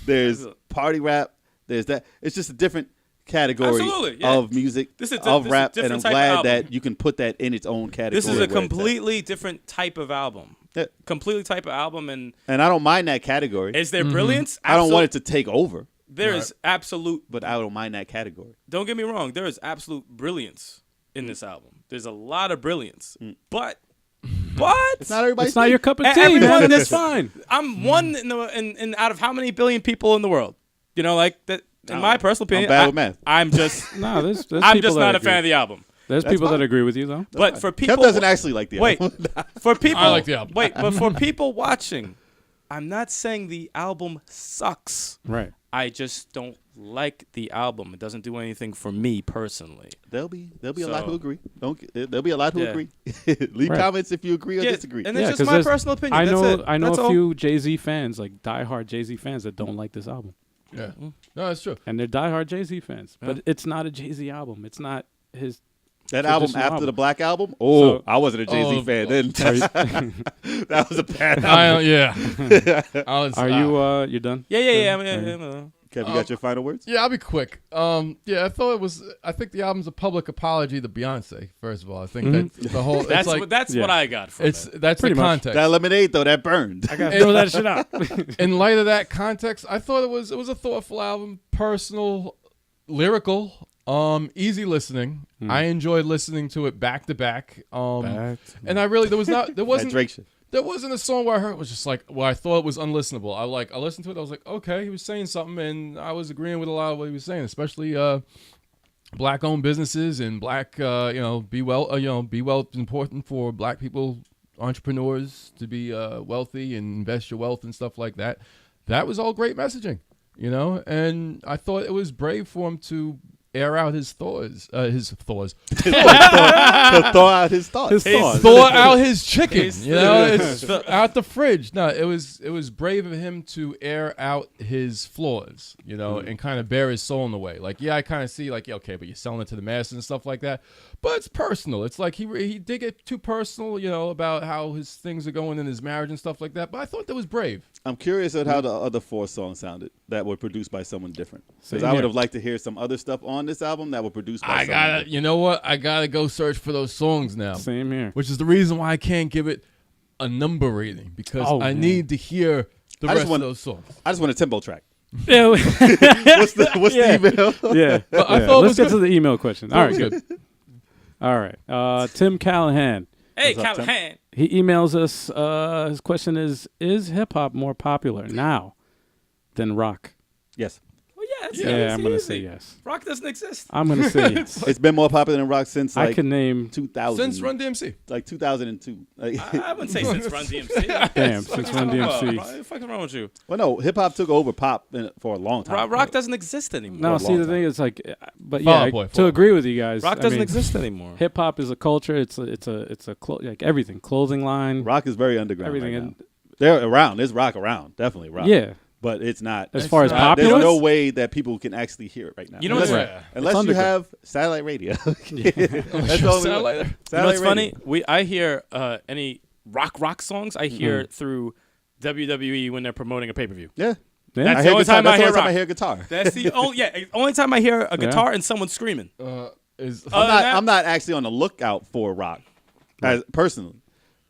there's party rap, there's that. It's just a different category Absolutely, yeah. of music, This is of a rap, and different I'm type of glad album. that you can put that in its own category. This is a where it's at. completely different type of album. Yeah. Completely type of album, and And I don't mind that category. is there brilliance? I don't want it to take over, There is absolute. but I don't mind that category. Don't get me wrong. There is absolute brilliance in this album. There's a lot of brilliance, but It's not everybody's It's not thing. your cup of tea, Everyone man. in That's this- fine. I'm one in out of how many billion people in the world? Like that. In my personal opinion, bad with math. I'm just. No, there's I'm people just that not a agree. fan of the album. There's people that agree with you though. But for people, Kev doesn't actually like the wait album. for people. I like the album. Wait, but for people watching, I'm not saying the album sucks. Right. I just don't like the album. It doesn't do anything for me personally. There'll be a lot So- who agree. There'll be a lot who Yeah. agree. Leave Right. comments if you agree or Yeah, disagree. and Yeah, it's 'cause just my there's- personal opinion. I know That's it. I know That's a all. few Jay-Z fans, like diehard Jay-Z fans, that don't like this album, Yeah. No, that's true. and they're diehard Jay-Z fans. Yeah. But it's not a Jay-Z album. It's not his. That album traditional after album. the Black Album. Oh, So- I wasn't a Jay-Z fan then. That was a bad album. I was, Are you you're done? Yeah. Kev, you got your final words? Yeah, I'll be quick. Yeah, I think the album's a public apology to Beyonce. First of all, I think that the whole That's it's like what that's yeah. what I got from it. that's Pretty the much. context. That lemonade though, that burned. I gotta throw that shit out. In light of that context, I thought it was a thoughtful album, personal, lyrical, easy listening. I enjoyed listening to it back to back. And I really there That wasn't Drake shit. there wasn't a song where I heard it was just like I thought it was unlistenable. I listened to it, I was like, okay, he was saying something, and I was agreeing with a lot of what he was saying, especially black owned businesses and black be well it's important for black people, entrepreneurs, to be wealthy and invest your wealth and stuff like that. That was all great messaging, and I thought it was brave for him to air out his thoughts. To thaw out his thoughts. His thoughts. Thaw out his chicken. It's thoughts. out the fridge. No, it was brave of him to air out his flaws, and kind of bare his soul in the way. Like, yeah, I kind of see, like, yeah, okay, but you're selling it to the masses and stuff like that. But it's personal. It's like he did get too personal, about how his things are going in his marriage and stuff like that. But I thought that was brave. I'm curious at how the other 4 songs sounded that were produced by someone different. Because Same I would here. have liked to hear some other stuff on this album that were produced by I someone gotta, different. you know what? I gotta go search for those songs now. Same here. Which is the reason why I can't give it a number rating, because Oh, I man. need to hear the I just rest want- of those songs. I just want a tempo track. Yeah, What's the email? yeah. But I yeah. thought it Let's was get good. to the email question. All right, That was good. All right. Tim Callahan. Hey, What's up, Tim? Callahan. He emails us. His question is hip hop more popular now than rock? Yes. Well, yeah, it's Yeah, I'm gonna easy. say yes. Rock doesn't exist. I'm gonna say yes. It's been more popular than rock since I like can name 2000. Since Run DMC. Like 2002. Like, I wouldn't say since Run DMC. damn since Run DMC. What the fuck is wrong with you? well, no, hip hop took over pop for a long time. Rock doesn't exist anymore. No, a see long the time. thing is like, but Fall yeah, Out Boy, to Fall Out agree with you guys, Rock I doesn't mean, exist anymore. Hip hop is a culture. It's a like everything, clothing line, Rock is very underground. everything. Right And now. They're around. There's rock around. Definitely rock. yeah, But it's not. as far as not- popular, There's no way that people can actually hear it right now. You know what's Right. Unless you underground. have satellite radio. That's the Sure, only satellite. way. You know Satellite what's radio. funny? I hear any rock songs. I hear through WWE when they're promoting a pay per view. Yeah. Yeah. That's I the hear only guitar. time That's I the hear only time I rock. hear guitar. That's the only time I hear a guitar and someone screaming. Is Other than that- I'm not actually on the lookout for rock, as personally.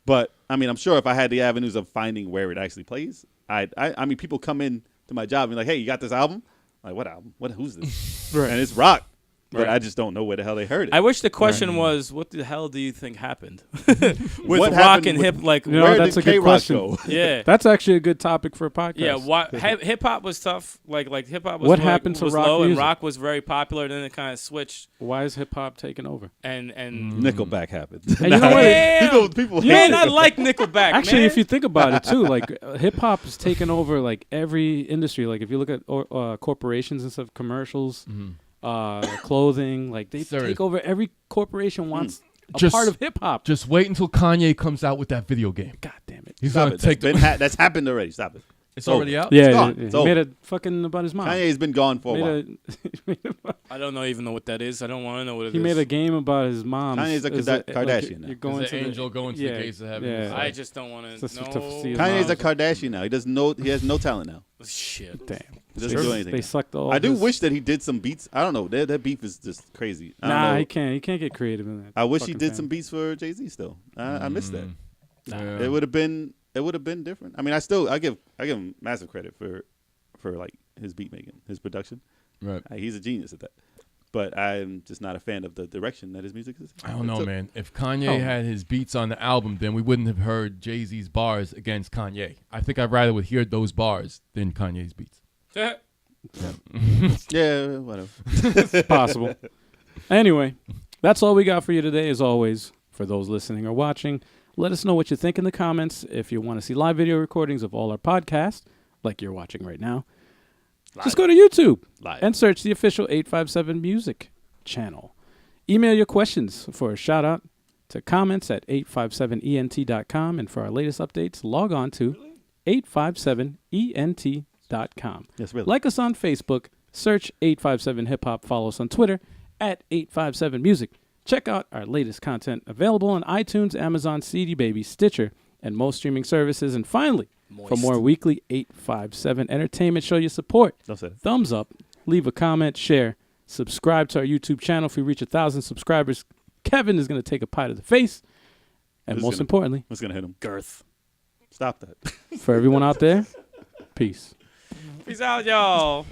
But I mean, I'm sure if I had the avenues of finding where it actually plays, I mean, people come in to my job and be like, "Hey, you got this album?" Like, what album? Who's this? Right. And it's rock, but Right. I just don't know where the hell they heard it. I wish the question was, "What the hell do you think happened with What rock happened and with- hip?" Like, You know, where that's did a good K-Rock question. go? yeah, That's actually a good topic for a podcast. yeah. Hip hop was tough. Like hip hop was What like, happened to was rock low, and music? rock was very popular. Then it kind of switched, Why is hip hop taking over? and Nickelback happened. And you know what? Damn! people man, hate I it. like Nickelback. Actually, man. if you think about it too, like hip hop has taken over like every industry. Like if you look at corporations and stuff, commercials, clothing, like they Serious. take over. Every corporation wants a Just- part of hip hop. just wait until Kanye comes out with that video game. God damn it! He's Stop gonna it. take that's happened already. Stop it. It's already out. Yeah, gone. yeah, It's he over. made a fucking about his mom. Kanye's been gone for a while. Made a, I don't even know what that is. I don't want to know what it is. he made a game about his mom. Kanye's a Kardashian now. You're going Is to an the angel going to yeah, the gates of heaven. Yeah. I just don't want Just to to know. see his Kanye's mom. a Kardashian now. He doesn't know. He has no talent now. Shit. Damn. He doesn't do anything. They now. sucked all. I do his- wish that he did some beats. I don't know. That beef is just crazy. I don't Nah, know. he can't. He can't get creative in that. I wish he fucking did some family. beats for Jay-Z still. I missed that. Yeah. It would have been different. I mean, I give him massive credit for like his beat making, his production. Right. He's a genius at that. But I'm just not a fan of the direction that his music is. I don't know, So- man. If Kanye had his beats on the album, then we wouldn't have heard Jay-Z's bars against Kanye. I think I'd rather would hear those bars than Kanye's beats. Yeah, whatever. It's possible. Anyway, that's all we got for you today. As always, for those listening or watching, let us know what you think in the comments. If you want to see live video recordings of all our podcasts, like you're watching right now, Just go to YouTube Live. and search the official 857 Music channel. Email your questions for a shout out to comments at 857ent.com. And for our latest updates, log on to 857ent.com. Yes, really. Like us on Facebook, search 857 Hip Hop, follow us on Twitter at 857 Music. Check out our latest content available on iTunes, Amazon, CD Baby, Stitcher, and most streaming services. And finally, for more weekly 857 entertainment, show your support. Don't say that. Thumbs up, leave a comment, share, subscribe to our YouTube channel. If we reach 1,000 subscribers, Kevin is going to take a pie to the face. And most importantly, What's going to hit him? Girth. Stop that. for everyone out there, peace. Peace out, y'all.